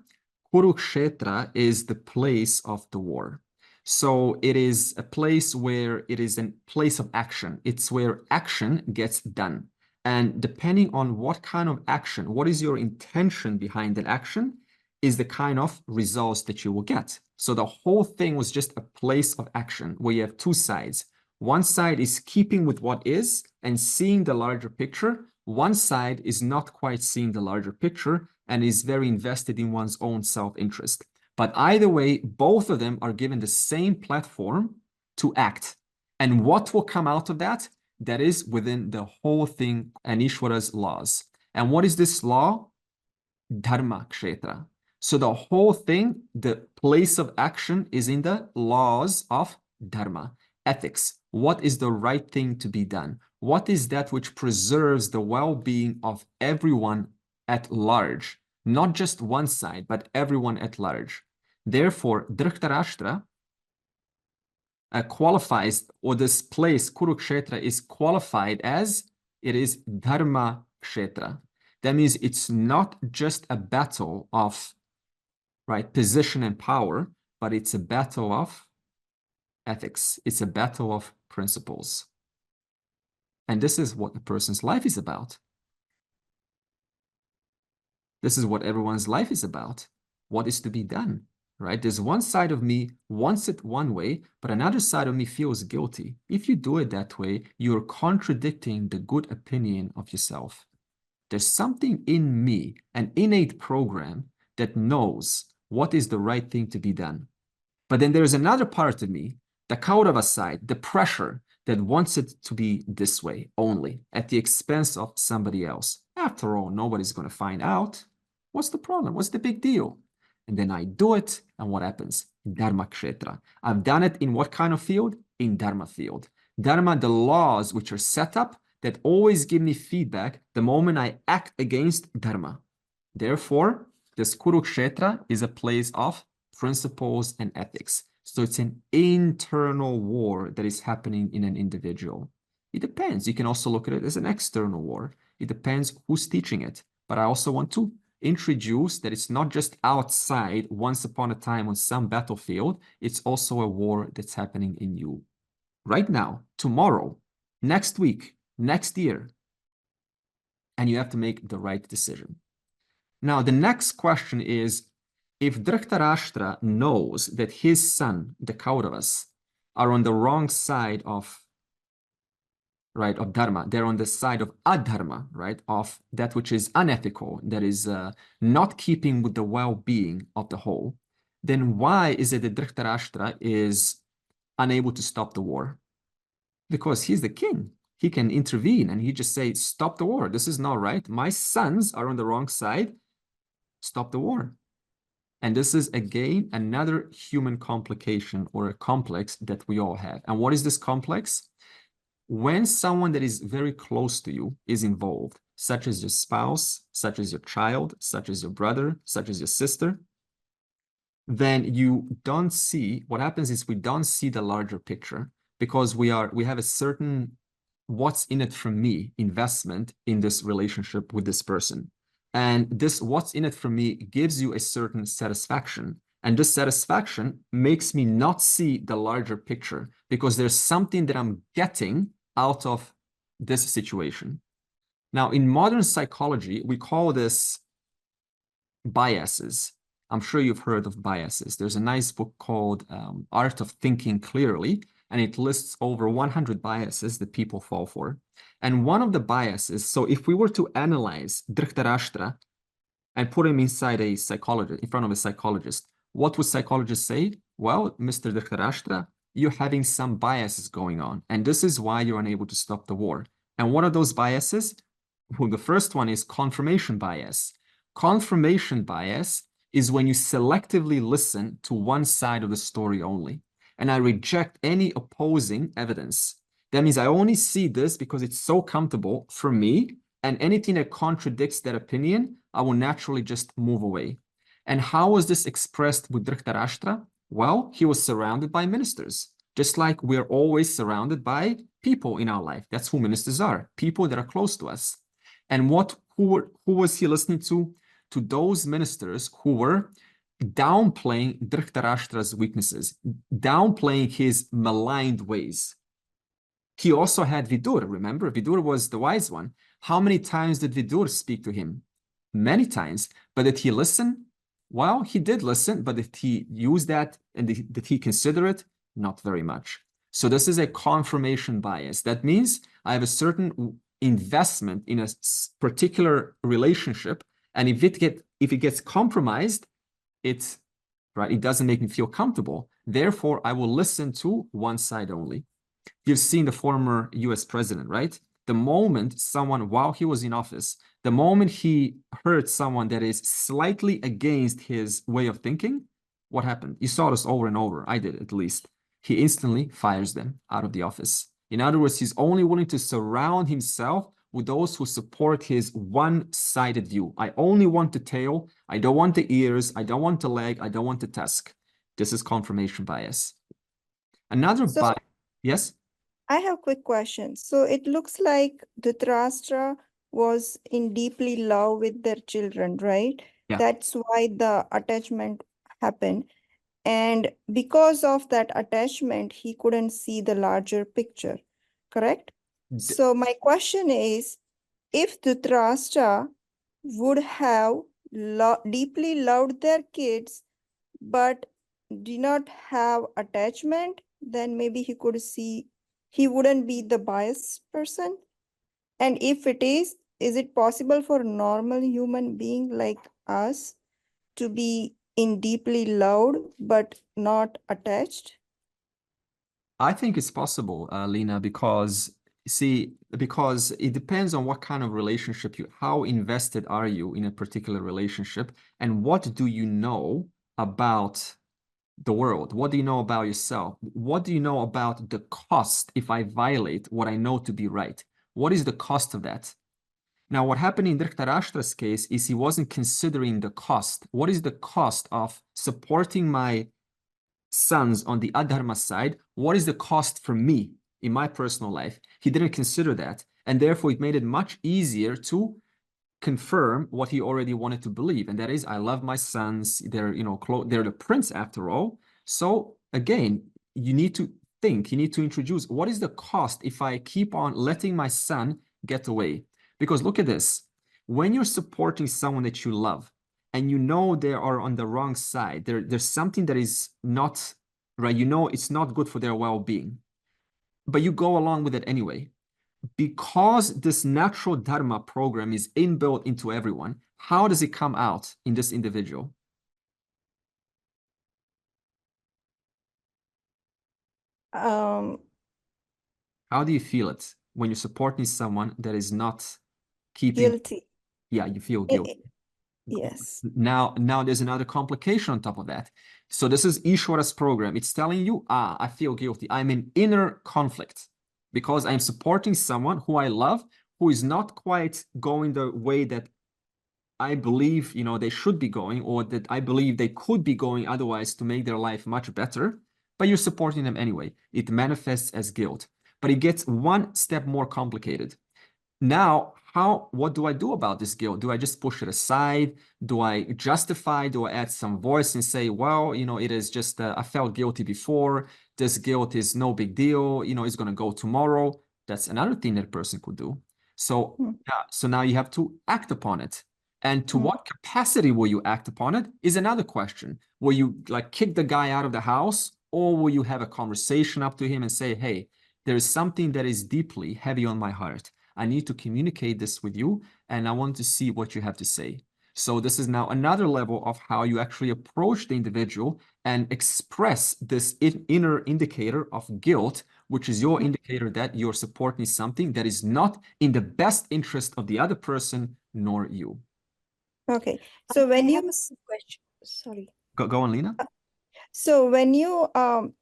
Kurukshetra is the place of the war. So it is a place where it is a place of action. It's where action gets done. And depending on what kind of action, what is your intention behind that action, is the kind of results that you will get. So the whole thing was just a place of action where you have two sides. One side is keeping with what is and seeing the larger picture. One side is not quite seeing the larger picture and is very invested in one's own self-interest. But either way, both of them are given the same platform to act. And what will come out of that? That is within the whole thing and Ishvara's laws. And what is this law? Dharma kshetra. So the whole thing, the place of action is in the laws of dharma, ethics. What is the right thing to be done? What is that which preserves the well-being of everyone at large? Not just one side, but everyone at large. Therefore, Dhritarashtra qualifies, or this place, Kurukshetra, is qualified as it is Dharma Kshetra. That means it's not just a battle of, right, position and power, but it's a battle of ethics. It's a battle of principles. And this is what a person's life is about. This is what everyone's life is about. What is to be done, right? There's one side of me wants it one way, but another side of me feels guilty. If you do it that way, you're contradicting the good opinion of yourself. There's something in me, an innate program that knows what is the right thing to be done. But then there's another part of me, the Kaurava side, the pressure that wants it to be this way only, at the expense of somebody else. After all, nobody's going to find out. What's the problem? What's the big deal? And then I do it, and what happens? Dharma Kshetra. I've done it in what kind of field? In Dharma field. Dharma, the laws which are set up that always give me feedback the moment I act against Dharma. Therefore, this Kurukshetra is a place of principles and ethics. So it's an internal war that is happening in an individual. It depends. You can also look at it as an external war. It depends who's teaching it. But I also want to introduce that it's not just outside once upon a time on some battlefield. It's also a war that's happening in you. Right now, tomorrow, next week, next year. And you have to make the right decision. Now, the next question is, if Dhritarashtra knows that his son, the Kauravas, are on the wrong side of, right, of Dharma, they're on the side of adharma, right, of that which is unethical, that is not keeping with the well-being of the whole, then why is it that Dhritarashtra is unable to stop the war? Because he's the king. He can intervene and he just say, stop the war. This is not right. My sons are on the wrong side. Stop the war. And this is, again, another human complication or a complex that we all have. And what is this complex? When someone that is very close to you is involved, such as your spouse, such as your child, such as your brother, such as your sister, then you don't see, what happens is we don't see the larger picture because we have a certain what's in it for me investment in this relationship with this person. And this what's in it for me gives you a certain satisfaction. And this satisfaction makes me not see the larger picture because there's something that I'm getting out of this situation. Now, in modern psychology, we call this biases. I'm sure you've heard of biases. There's a nice book called Art of Thinking Clearly, and it lists over 100 biases that people fall for. And one of the biases, so if we were to analyze Dhritarashtra and put him inside a psychologist, in front of a psychologist, what would psychologists say? Well, Mr. Dhritarashtra, you're having some biases going on, and this is why you're unable to stop the war. And what are those biases? Well, the first one is confirmation bias. Confirmation bias is when you selectively listen to one side of the story only, and I reject any opposing evidence. That means I only see this because it's so comfortable for me, and anything that contradicts that opinion, I will naturally just move away. And how was this expressed with Dhritarashtra? Well, he was surrounded by ministers, just like we're always surrounded by people in our life. That's who ministers are, people that are close to us. And who was he listening to? To those ministers who were downplaying Dhritarashtra's weaknesses, downplaying his maligned ways. He also had Vidur, remember? Vidur was the wise one. How many times did Vidur speak to him? Many times. But did he listen? Well, he did listen, but did he use that and did he consider it? Not very much. So this is a confirmation bias. That means I have a certain investment in a particular relationship, and if it gets compromised, it doesn't make me feel comfortable. Therefore, I will listen to one side only. You've seen the former US president, right? The moment someone, while he was in office, the moment he heard someone that is slightly against his way of thinking, what happened? You saw this over and over. I did, at least. He instantly fires them out of the office. In other words, he's only willing to surround himself with those who support his one-sided view. I only want the tail. I don't want the ears. I don't want the leg. I don't want the tusk. This is confirmation bias. Another bias. Yes? I have a quick question. So it looks like Dhritarashtra was in deeply love with their children, right? Yeah. That's why the attachment happened. And because of that attachment, he couldn't see the larger picture, correct? So my question is, if Dhritarashtra would have deeply loved their kids, but did not have attachment, then maybe he could see, he wouldn't be the biased person. And if it is it possible for a normal human being like us to be in deeply loved but not attached? I think it's possible, Lena, because it depends on what kind of relationship how invested are you in a particular relationship, and what do you know about the world? What do you know about yourself? What do you know about the cost if I violate what I know to be right? What is the cost of that? Now, what happened in Dhritarashtra's case is he wasn't considering the cost. What is the cost of supporting my sons on the adharma side? What is the cost for me in my personal life? He didn't consider that, and therefore it made it much easier to confirm what he already wanted to believe, and that is, I love my sons. They're they're the prince after all. So again, you need to think. You need to introduce what is the cost if I keep on letting my son get away. Because look at this: when you're supporting someone that you love, and you know they are on the wrong side, there's something that is not right. You know it's not good for their well-being, but you go along with it anyway. Because this natural dharma program is inbuilt into everyone, how does it come out in this individual? Um, How do you feel it when you're supporting someone that is not keeping? Guilty. Yeah, you feel guilty. Yes. Now there's another complication on top of that. So this is Ishwara's program. It's telling you, I feel guilty. I'm in inner conflict because I'm supporting someone who I love, who is not quite going the way that I believe, they should be going, or that I believe they could be going otherwise to make their life much better, but you're supporting them anyway. It manifests as guilt, but it gets one step more complicated. Now, what do I do about this guilt? Do I just push it aside? Do I justify? Do I add some voice and say, well, it is just, I felt guilty before. This guilt is no big deal. It's going to go tomorrow. That's another thing that a person could do. So, Hmm. so now you have to act upon it. And to Hmm. what capacity will you act upon it is another question. Will you like kick the guy out of the house, or will you have a conversation up to him and say, hey, there is something that is deeply heavy on my heart. I need to communicate this with you, and I want to see what you have to say. So this is now another level of how you actually approach the individual and express this inner indicator of guilt, which is your indicator that you're supporting something that is not in the best interest of the other person nor you. Okay. So when I you have a question. Sorry. Go on, Lena. so when you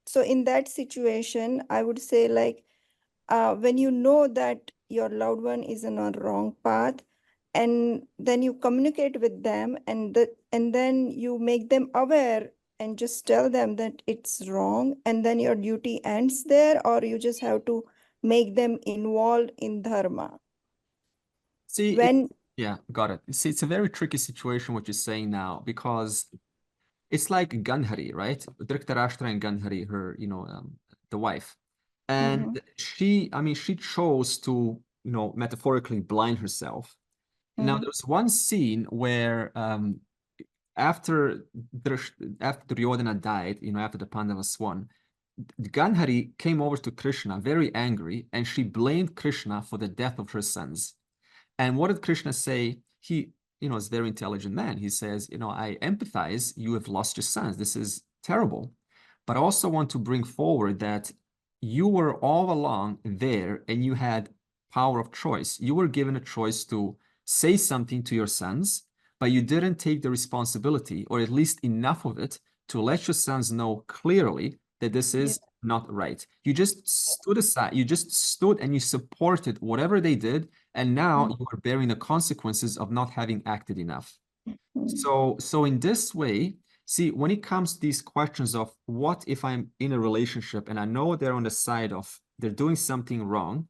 so in that situation, I would say like when you know that your loved one is on a wrong path, and then you communicate with them, and then you make them aware and just tell them that it's wrong, and then your duty ends there, or you just have to make them involved in dharma. See, When yeah, got it. See, it's a very tricky situation what you're saying now, because it's like Gandhari, right? Dhritarashtra and Gandhari, her, the wife. And she chose to, metaphorically blind herself. Now, there's one scene where after Duryodhana died, after the Pandavas won, Gandhari came over to Krishna very angry, and she blamed Krishna for the death of her sons. And what did Krishna say? He, is a very intelligent man. He says, I empathize, you have lost your sons. This is terrible. But I also want to bring forward that you were all along there and you had power of choice. You were given a choice to say something to your sons, but you didn't take the responsibility, or at least enough of it, to let your sons know clearly that this is not right. You just stood aside. You just stood and you supported whatever they did. And now you are bearing the consequences of not having acted enough. So in this way, see, when it comes to these questions of what if I'm in a relationship and I know they're on the side of they're doing something wrong,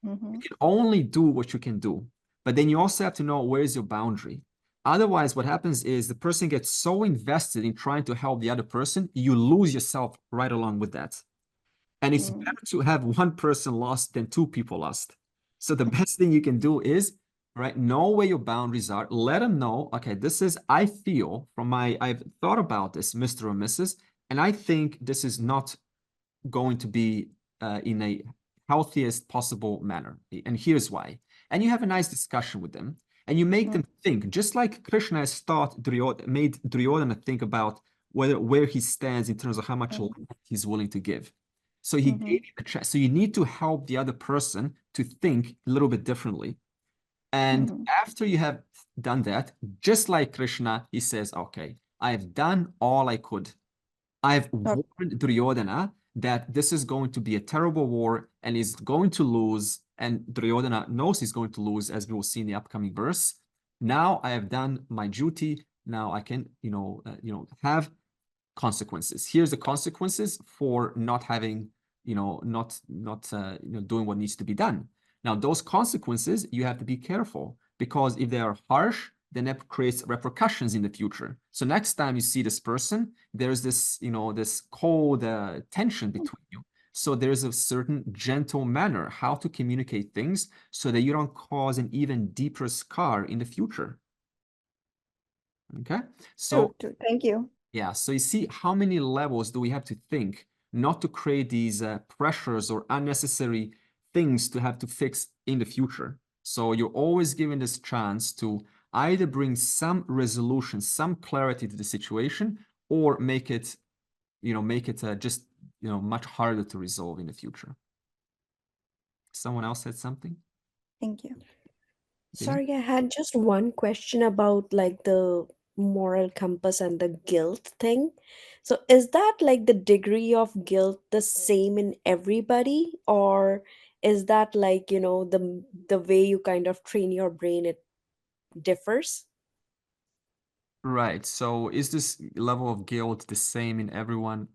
you can only do what you can do. But then you also have to know where's your boundary. Otherwise, what happens is the person gets so invested in trying to help the other person, you lose yourself right along with that. And it's better to have one person lost than two people lost. So the best thing you can do is, right, know where your boundaries are. Let them know, okay, this is, I feel from I've thought about this, Mr. or Mrs., and I think this is not going to be in a healthiest possible manner. And here's why. And you have a nice discussion with them, and you make them think, just like Krishna has made Duryodhana think about where he stands in terms of how much he's willing to give. So he gave you a chance. So you need to help the other person to think a little bit differently. And after you have done that, just like Krishna, he says, okay, I have done all I could. I've warned Duryodhana that this is going to be a terrible war and he's going to lose. And Duryodhana knows he's going to lose, as we will see in the upcoming verse. Now I have done my duty. Now I can, have consequences. Here's the consequences for not having, not doing what needs to be done. Now, those consequences, you have to be careful, because if they are harsh, then that creates repercussions in the future. So next time you see this person, there's this, this cold tension between you. So there's a certain gentle manner how to communicate things so that you don't cause an even deeper scar in the future. Okay, so thank you. yeah, so you see how many levels do we have to think not to create these pressures or unnecessary things to have to fix in the future. So you're always given this chance to either bring some resolution, some clarity to the situation, or make it, just, much harder to resolve in the future. Someone else said something? Thank you. Sorry, I had just one question about like the moral compass and the guilt thing. So is that like the degree of guilt the same in everybody, or is that like, the way you kind of train your brain, it differs? Right. So is this level of guilt the same in everyone?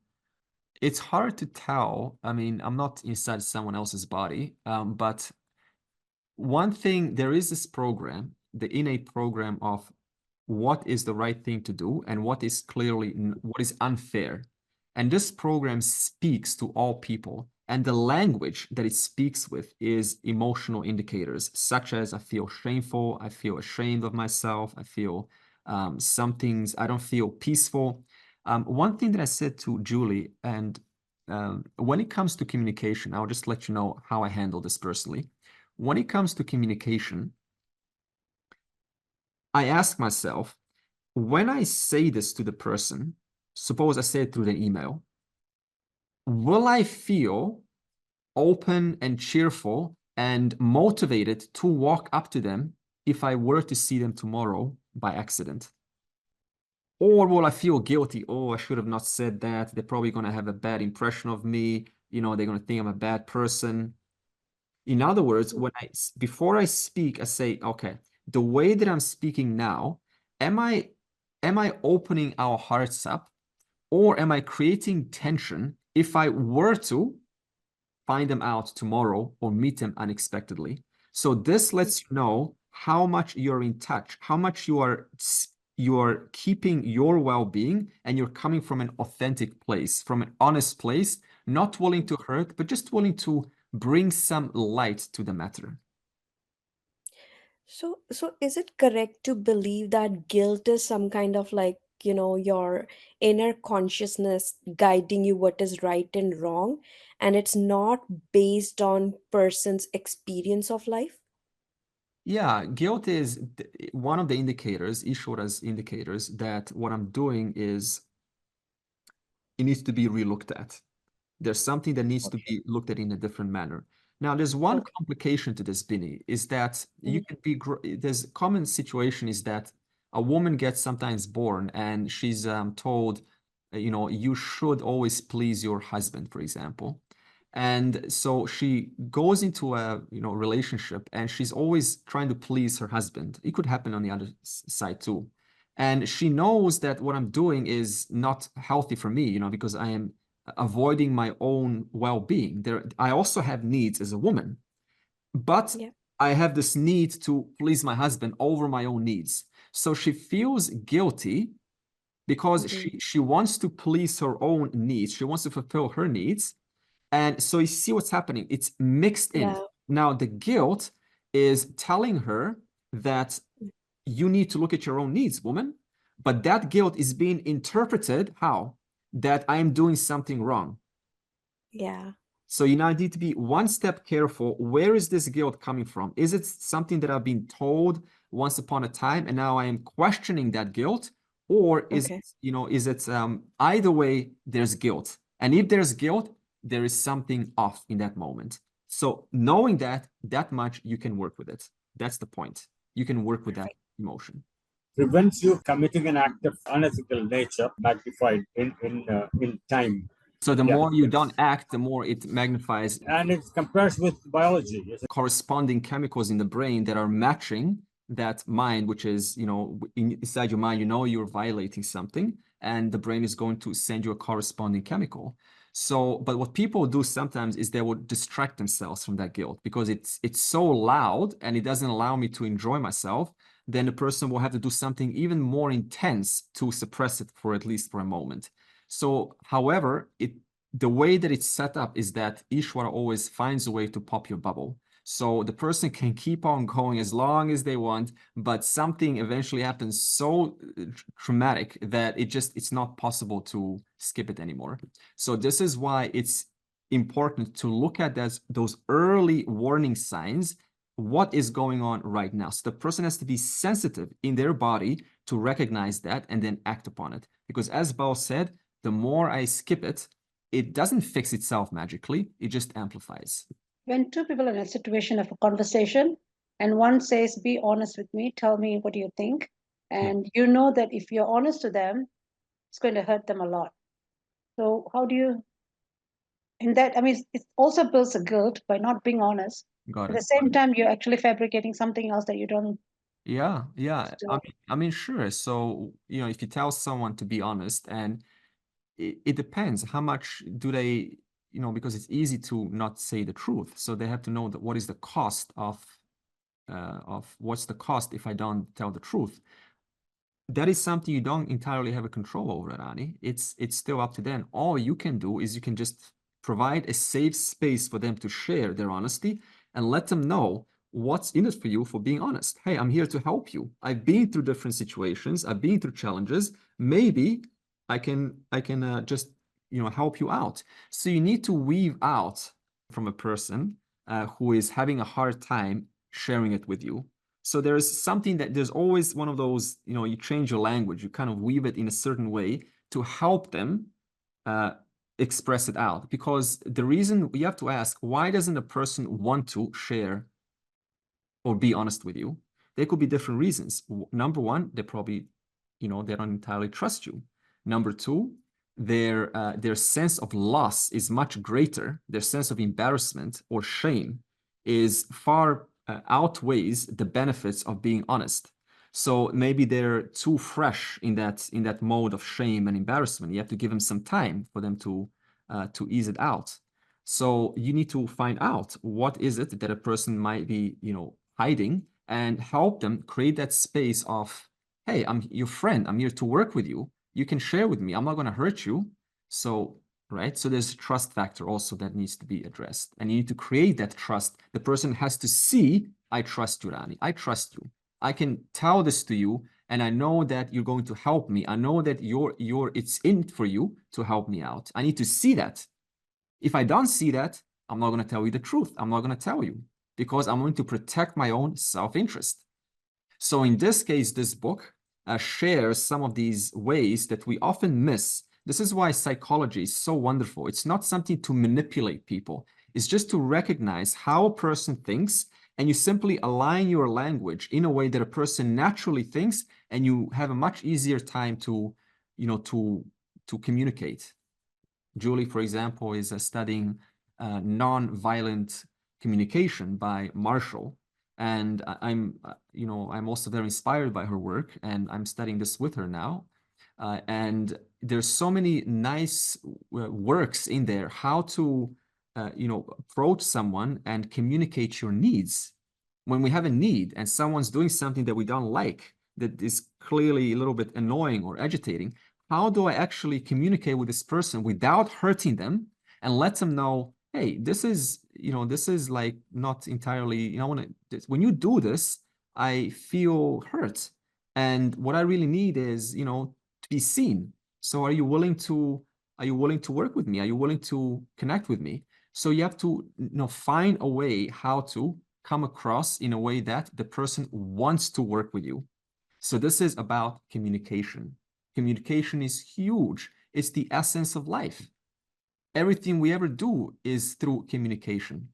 It's hard to tell. I mean, I'm not inside someone else's body, but one thing, there is this program, the innate program of what is the right thing to do and what is clearly what is unfair. And this program speaks to all people. And the language that it speaks with is emotional indicators, such as I feel shameful, I feel ashamed of myself, I feel some things, I don't feel peaceful. One thing that I said to Julie, and when it comes to communication, I'll just let you know how I handle this personally. When it comes to communication, I ask myself, when I say this to the person, suppose I say it through the email, will I feel open and cheerful and motivated to walk up to them if I were to see them tomorrow by accident? Or will I feel guilty? Oh, I should have not said that. They're probably going to have a bad impression of me. You know, they're going to think I'm a bad person. In other words, before I speak, I say, okay, the way that I'm speaking now, am I opening our hearts up, or am I creating tension if I were to find them out tomorrow or meet them unexpectedly? So this lets you know how much you're in touch, how much you are keeping your well-being, and you're coming from an authentic place, from an honest place, not willing to hurt, but just willing to bring some light to the matter. So is it correct to believe that guilt is some kind of like, your inner consciousness guiding you what is right and wrong, and it's not based on person's experience of life? Yeah, guilt is one of the indicators, Ishwara's indicators, that what I'm doing is, it needs to be relooked at. There's something that needs to be looked at in a different manner. Now, there's one complication to this, Bini, is that you can be, there's a common situation is that a woman gets sometimes born and she's told, you should always please your husband, for example. And so she goes into a relationship and she's always trying to please her husband. It could happen on the other side too. And she knows that what I'm doing is not healthy for me, because I am avoiding my own well-being. I also have needs as a woman, but I have this need to please my husband over my own needs. So she feels guilty because she wants to please her own needs. She wants to fulfill her needs. And so you see what's happening. It's mixed in. Now, the guilt is telling her that you need to look at your own needs, woman. But that guilt is being interpreted how? That I am doing something wrong. Yeah. So you now need to be one step careful. Where is this guilt coming from? Is it something that I've been told once upon a time and now I am questioning that guilt? Or is it either way, there's guilt. And if there's guilt, there is something off in that moment. So knowing that much, you can work with it. That's the point. You can work with that emotion. Prevents you committing an act of unethical nature magnified in time. So the more you don't act, the more it magnifies. And it compares with biology. Corresponding chemicals in the brain that are matching that mind, which is, inside your mind, you're violating something, and the brain is going to send you a corresponding chemical. So, but what people do sometimes is they will distract themselves from that guilt because it's so loud and it doesn't allow me to enjoy myself. Then the person will have to do something even more intense to suppress it for at least for a moment. So, however, the way that it's set up is that Ishwara always finds a way to pop your bubble. So the person can keep on going as long as they want, but something eventually happens so traumatic that it's not possible to skip it anymore. So this is why it's important to look at those early warning signs. What is going on right now? So the person has to be sensitive in their body to recognize that and then act upon it. Because as Bao said, the more I skip it, it doesn't fix itself magically, it just amplifies. When two people are in a situation of a conversation and one says, be honest with me, tell me what you think. And you know that if you're honest to them, it's going to hurt them a lot. So how do you, in that, I mean, it also builds a guilt by not being honest. At the same time, you're actually fabricating something else that you don't. Yeah. I mean, sure. So, if you tell someone to be honest, and it depends how much do they, because it's easy to not say the truth. So they have to know that what is the cost of what's the cost if I don't tell the truth. That is something you don't entirely have a control over, Rani. It's still up to them. All you can do is you can just provide a safe space for them to share their honesty, and let them know what's in it for you for being honest. Hey, I'm here to help you. I've been through different situations. I've been through challenges. Maybe I can just, help you out. So you need to weave out from a person who is having a hard time sharing it with you. So there's always one of those, you change your language, you kind of weave it in a certain way to help them express it out. Because the reason we have to ask, why doesn't a person want to share or be honest with you? There could be different reasons. Number one, they probably, they don't entirely trust you. Number two, their sense of loss is much greater. Their sense of embarrassment or shame is far outweighs the benefits of being honest. So maybe they're too fresh in that mode of shame and embarrassment. You have to give them some time for them to ease it out. So you need to find out what is it that a person might be, hiding, and help them create that space of, hey, I'm your friend. I'm here to work with you. You can share with me. I'm not going to hurt you. So, right? So there's a trust factor also that needs to be addressed. And you need to create that trust. The person has to see, I trust you, Rani. I trust you. I can tell this to you, and I know that you're going to help me. I know that it's in for you to help me out. I need to see that. If I don't see that, I'm not going to tell you the truth. I'm not going to tell you, because I'm going to protect my own self-interest. So in this case, this book shares some of these ways that we often miss. This is why psychology is so wonderful. It's not something to manipulate people. It's just to recognize how a person thinks, and you simply align your language in a way that a person naturally thinks, and you have a much easier time to communicate. Julie, for example, is studying non-violent communication by Marshall, and I'm also very inspired by her work, and I'm studying this with her now. And there's so many nice works in there, how to approach someone and communicate your needs. When we have a need and someone's doing something that we don't like, that is clearly a little bit annoying or agitating, how do I actually communicate with this person without hurting them, and let them know, hey, this is like not entirely, when you do this, I feel hurt. And what I really need is, to be seen. So are you willing to work with me? Are you willing to connect with me? So you have to, find a way how to come across in a way that the person wants to work with you. So this is about communication. Communication is huge. It's the essence of life. Everything we ever do is through communication.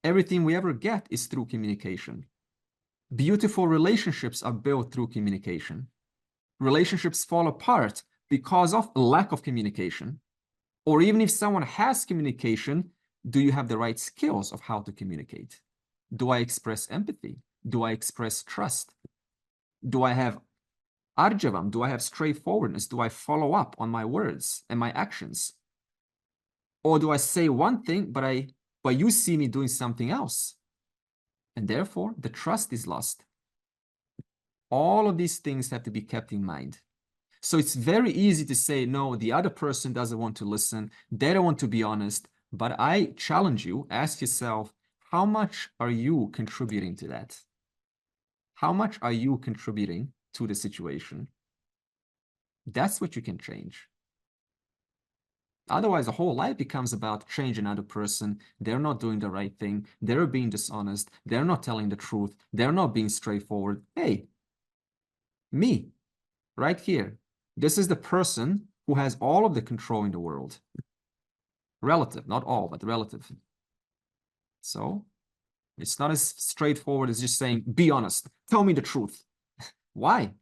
Everything we ever get is through communication. Beautiful relationships are built through communication. Relationships fall apart because of a lack of communication. Or even if someone has communication, do you have the right skills of how to communicate? Do I express empathy? Do I express trust? Do I have arjavam? Do I have straightforwardness? Do I follow up on my words and my actions? Or do I say one thing, but you see me doing something else? And therefore, the trust is lost. All of these things have to be kept in mind. So it's very easy to say, no, the other person doesn't want to listen. They don't want to be honest. But I challenge you, ask yourself, how much are you contributing to that? How much are you contributing to the situation? That's what you can change. Otherwise, the whole life becomes about changing another person. They're not doing the right thing. They're being dishonest. They're not telling the truth. They're not being straightforward. Hey, me, right here. This is the person who has all of the control in the world. Relative, not all, but relative. So it's not as straightforward as just saying, be honest, tell me the truth. Why?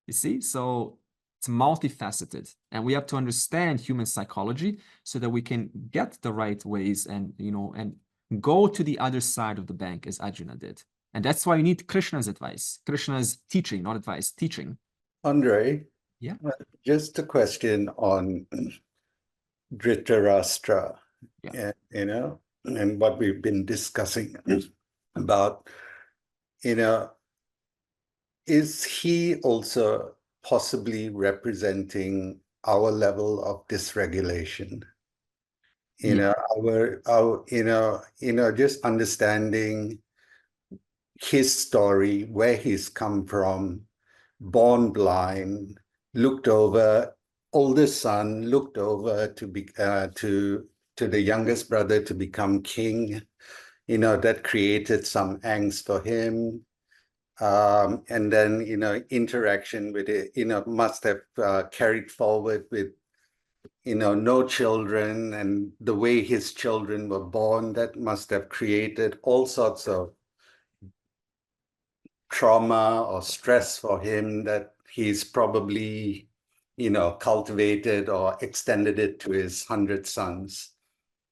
You see, so it's multifaceted, and we have to understand human psychology so that we can get the right ways and, and go to the other side of the bank as Arjuna did. And that's why you need Krishna's advice, Krishna's teaching, not advice, teaching. Andre, yeah, just a question on Dhritarashtra, yeah. And what we've been discussing about, is he also possibly representing our level of dysregulation. Yeah. Just understanding his story, where he's come from, born blind, looked over, oldest son looked over to the youngest brother to become king. That created some angst for him. And then, interaction with it, must have carried forward with, no children, and the way his children were born, that must have created all sorts of trauma or stress for him that he's probably, cultivated or extended it to his 100 sons.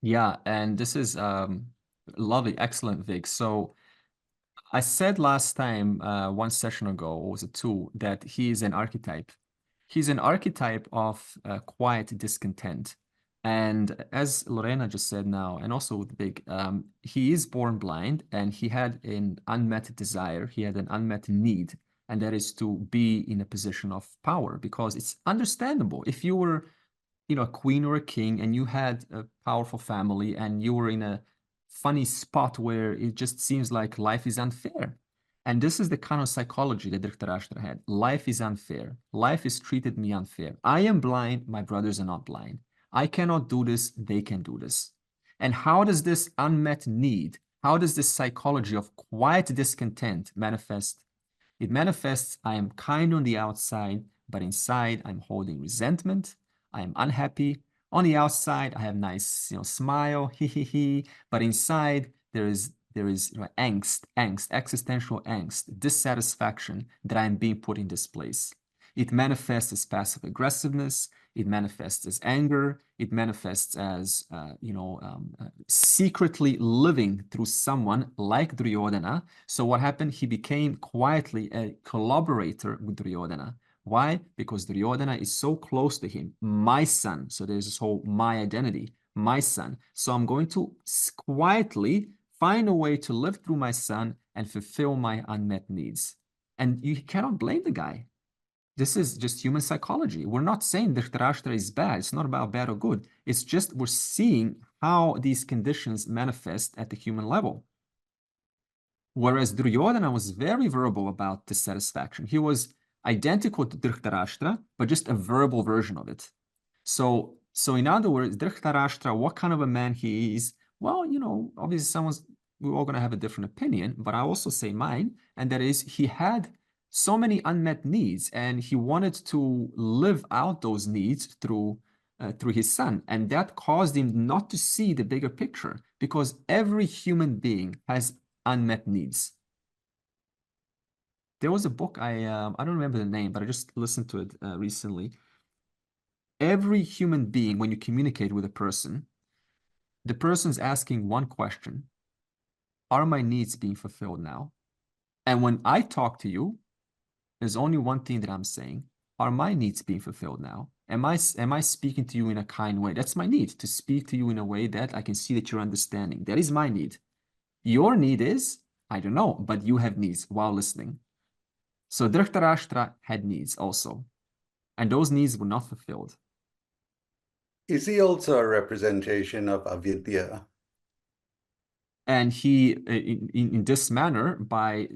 Yeah, and this is lovely, excellent, Vic. So I said last time, one session ago, or was it two, that he is an archetype. He's an archetype of quiet discontent. And as Lorena just said now, and also with Vic, he is born blind and he had an unmet desire, he had an unmet need, and that is to be in a position of power, because it's understandable. If you were, a queen or a king and you had a powerful family and you were in a funny spot where it just seems like life is unfair. And this is the kind of psychology that Dhritarashtra had. Life is unfair. Life has treated me unfair. I am blind. My brothers are not blind. I cannot do this. They can do this. And how does this unmet need, how does this psychology of quiet discontent manifest? It manifests, I am kind on the outside, but inside I'm holding resentment. I am unhappy. On the outside, I have nice, smile, but inside there is angst, existential angst, dissatisfaction that I am being put in this place. It manifests as passive aggressiveness. It manifests as anger. It manifests as, secretly living through someone like Duryodhana. So what happened? He became quietly a collaborator with Duryodhana. Why? Because Duryodhana is so close to him, my son. So there's this whole my identity, my son. So I'm going to quietly find a way to live through my son and fulfill my unmet needs. And you cannot blame the guy. This is just human psychology. We're not saying Dhritarashtra is bad. It's not about bad or good. It's just we're seeing how these conditions manifest at the human level. Whereas Duryodhana was very verbal about dissatisfaction. He was identical to Dhritarashtra, but just a verbal version of it. So in other words, Dhritarashtra, what kind of a man he is, well, obviously we're all going to have a different opinion, but I also say mine, and that is he had so many unmet needs, and he wanted to live out those needs through his son, and that caused him not to see the bigger picture, because every human being has unmet needs. There was a book, I don't remember the name, but I just listened to it recently. Every human being, when you communicate with a person, the person's asking one question: are my needs being fulfilled now? And when I talk to you, there's only one thing that I'm saying: are my needs being fulfilled now? Am I speaking to you in a kind way? That's my need, to speak to you in a way that I can see that you're understanding. That is my need. Your need is, I don't know, but you have needs while listening. So Dhritarashtra had needs also, and those needs were not fulfilled. Is he also a representation of avidya? And he, in this manner, by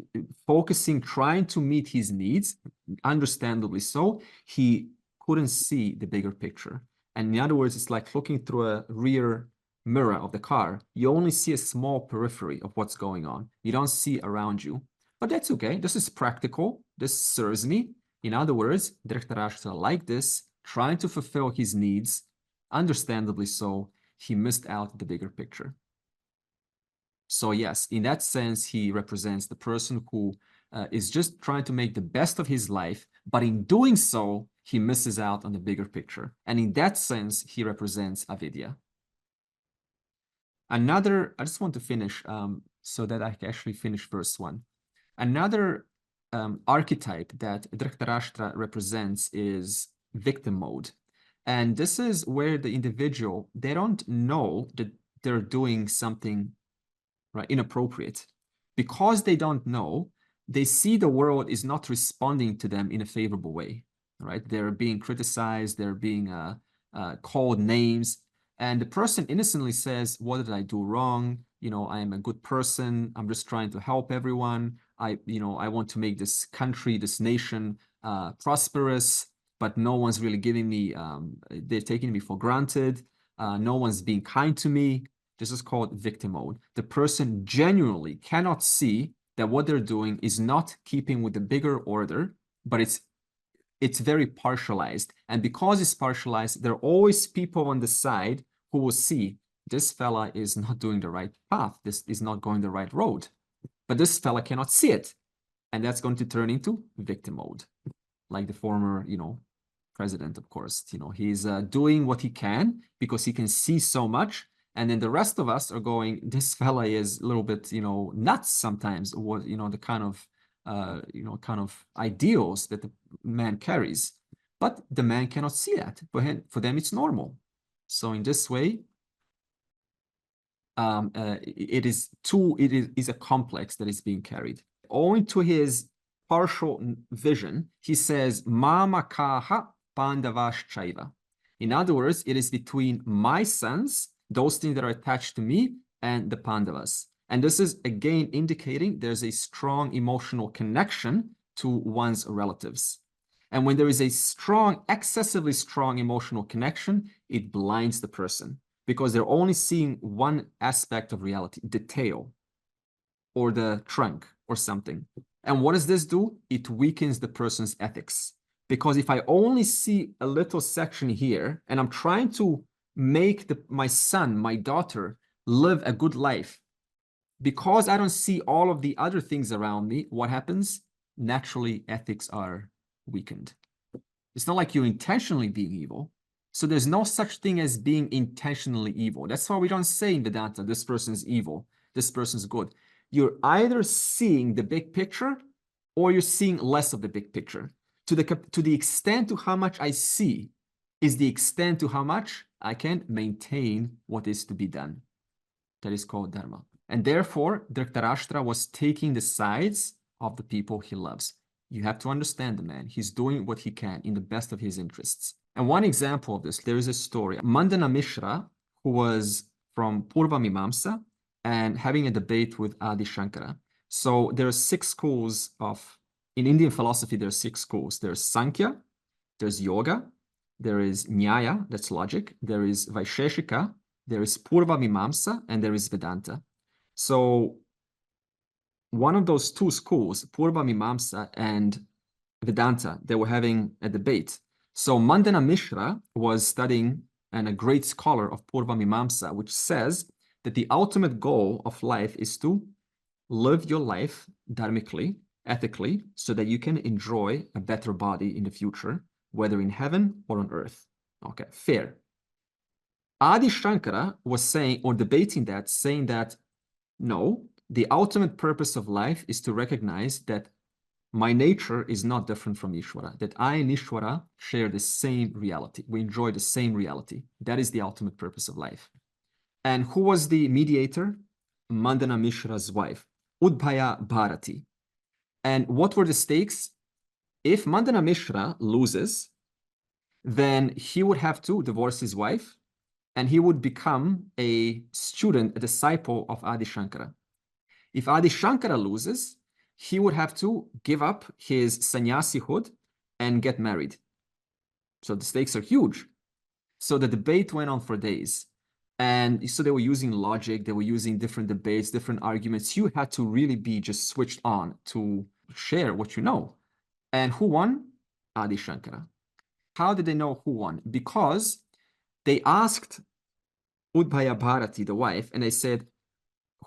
focusing, trying to meet his needs, understandably so, he couldn't see the bigger picture. And in other words, it's like looking through a rear mirror of the car. You only see a small periphery of what's going on. You don't see around you. But that's okay. This is practical. This serves me. In other words, Dhritarashtra, like this, trying to fulfill his needs, understandably so, he missed out the bigger picture. So yes, in that sense, he represents the person who is just trying to make the best of his life, but in doing so, he misses out on the bigger picture. And in that sense, he represents avidya. Another, I just want to finish so that I can actually finish verse 1. Another archetype that Dhritarashtra represents is victim mode. And this is where the individual, they don't know that they're doing something inappropriate. Because they don't know, they see the world is not responding to them in a favorable way. right? They're being criticized, they're being called names, and the person innocently says, what did I do wrong? You know, I am a good person. I'm just trying to help everyone. I want to make this country, this nation prosperous, but no one's really giving me, they're taking me for granted. No one's being kind to me. This is called victim mode. The person genuinely cannot see that what they're doing is not keeping with the bigger order, but it's very partialized. And because it's partialized, there are always people on the side who will see this fella is not doing the right path. This is not going the right road. But this fella cannot see it. And that's going to turn into victim mode. Like the former, president, of course, he's doing what he can because he can see so much. And then the rest of us are going, this fella is a little bit, nuts sometimes, or, the kind of ideals that the man carries. But the man cannot see that. For them, it's normal. So in this way, it is a complex that is being carried. Owing to his partial vision, he says, Mama kaha pandavaschaiva. In other words, it is between my sons, those things that are attached to me, and the Pandavas. And this is again indicating there's a strong emotional connection to one's relatives. And when there is a strong, excessively strong emotional connection, it blinds the person because they're only seeing one aspect of reality, the tail or the trunk or something. And what does this do? It weakens the person's ethics. Because if I only see a little section here and I'm trying to make my son, my daughter, live a good life, because I don't see all of the other things around me, what happens? Naturally, ethics are weakened. It's not like you're intentionally being evil. So there's no such thing as being intentionally evil. That's why we don't say in Vedanta, this person's evil, this person's good. You're either seeing the big picture or you're seeing less of the big picture. To the extent to how much I see is the extent to how much I can maintain what is to be done. That is called dharma. And therefore, Dhritarashtra was taking the sides of the people he loves. You have to understand the man. He's doing what he can in the best of his interests. And one example of this, there is a story. Mandana Mishra, who was from Purva Mimamsa and having a debate with Adi Shankara. So there are 6 schools in Indian philosophy, there are 6 schools. There's Sankhya, there's Yoga, there is Nyaya, that's logic, there is Vaisheshika, there is Purva Mimamsa, and there is Vedanta. So one of those 2 schools, Purva Mimamsa and Vedanta, they were having a debate. So Mandana Mishra was studying and a great scholar of Purva Mimamsa, which says that the ultimate goal of life is to live your life dharmically, ethically, so that you can enjoy a better body in the future, whether in heaven or on earth. Okay, fair. Adi Shankara was saying, or debating that, saying that, no, the ultimate purpose of life is to recognize that my nature is not different from Ishvara, that I and Ishvara share the same reality. We enjoy the same reality. That is the ultimate purpose of life. And who was the mediator? Mandana Mishra's wife, Udbhaya Bharati. And what were the stakes? If Mandana Mishra loses, then he would have to divorce his wife and he would become a student, a disciple of Adi Shankara. If Adi Shankara loses, he would have to give up his sannyasihood and get married. So the stakes are huge. So the debate went on for days. And so they were using logic, they were using different debates, different arguments. You had to really be just switched on to share what you know. And who won? Adi Shankara. How did they know who won? Because they asked Udbhaya Bharati, the wife, and they said,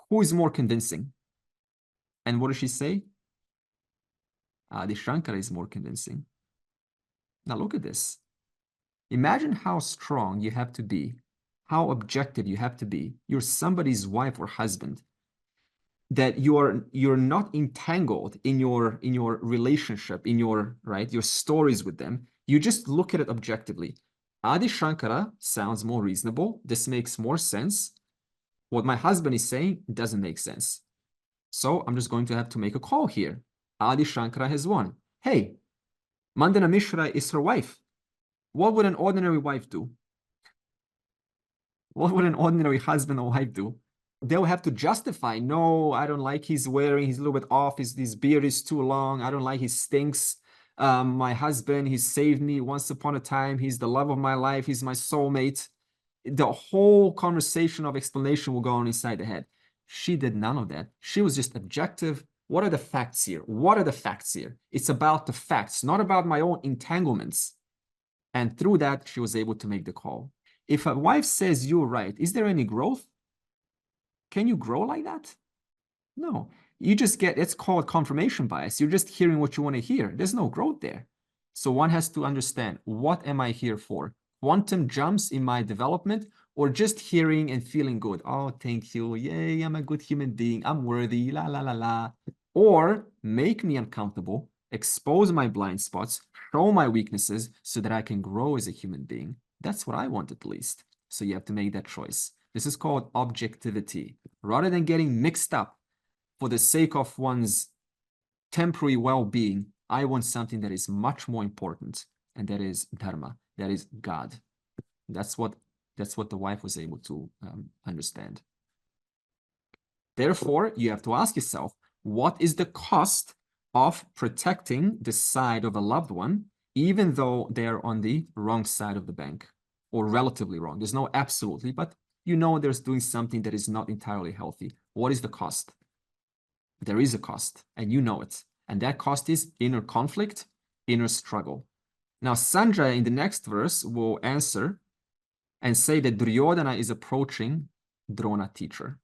who is more convincing? And what did she say? Adi Shankara is more convincing. Now look at this. Imagine how strong you have to be, how objective you have to be. You're somebody's wife or husband, that you're not entangled in your relationship, in your stories with them. You just look at it objectively. Adi Shankara sounds more reasonable. This makes more sense. What my husband is saying doesn't make sense. So I'm just going to have to make a call here. Adi Shankara has won. Hey, Mandana Mishra is her wife. What would an ordinary wife do? What would an ordinary husband or wife do? They'll have to justify, no, I don't like he's wearing, he's a little bit off, his beard is too long, I don't like he stinks. My husband, he saved me once upon a time, he's the love of my life, he's my soulmate. The whole conversation of explanation will go on inside the head. She did none of that. She was just objective. What are the facts here? What are the facts here? It's about the facts, not about my own entanglements. And through that, she was able to make the call. If a wife says you're right, is there any growth? Can you grow like that? No. You just get, it's called confirmation bias. You're just hearing what you want to hear. There's no growth there. So one has to understand, what am I here for? Quantum jumps in my development, or just hearing and feeling good? Oh, thank you. Yay, I'm a good human being. I'm worthy. La, la, la, la. Or make me uncomfortable, expose my blind spots, show my weaknesses so that I can grow as a human being. That's what I want at least. So you have to make that choice. This is called objectivity. Rather than getting mixed up for the sake of one's temporary well-being, I want something that is much more important, and that is dharma, that is God. That's what the wife was able to understand. Therefore, you have to ask yourself, what is the cost of protecting the side of a loved one, even though they're on the wrong side of the bank, or relatively wrong? There's no absolutely, but you know there's doing something that is not entirely healthy. What is the cost? There is a cost, and you know it. And that cost is inner conflict, inner struggle. Now, Sanjaya in the next verse will answer and say that Duryodhana is approaching Drona teacher.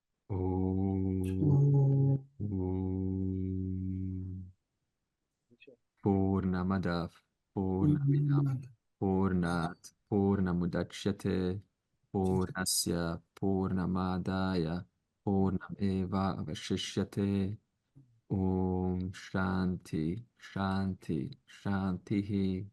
Purnamadav, Purnamidam, Purnat, Purnamudachyate, Purnasya, Purnamadaya, Purnameva avashishyate. Om Shanti, Shanti, Shanti.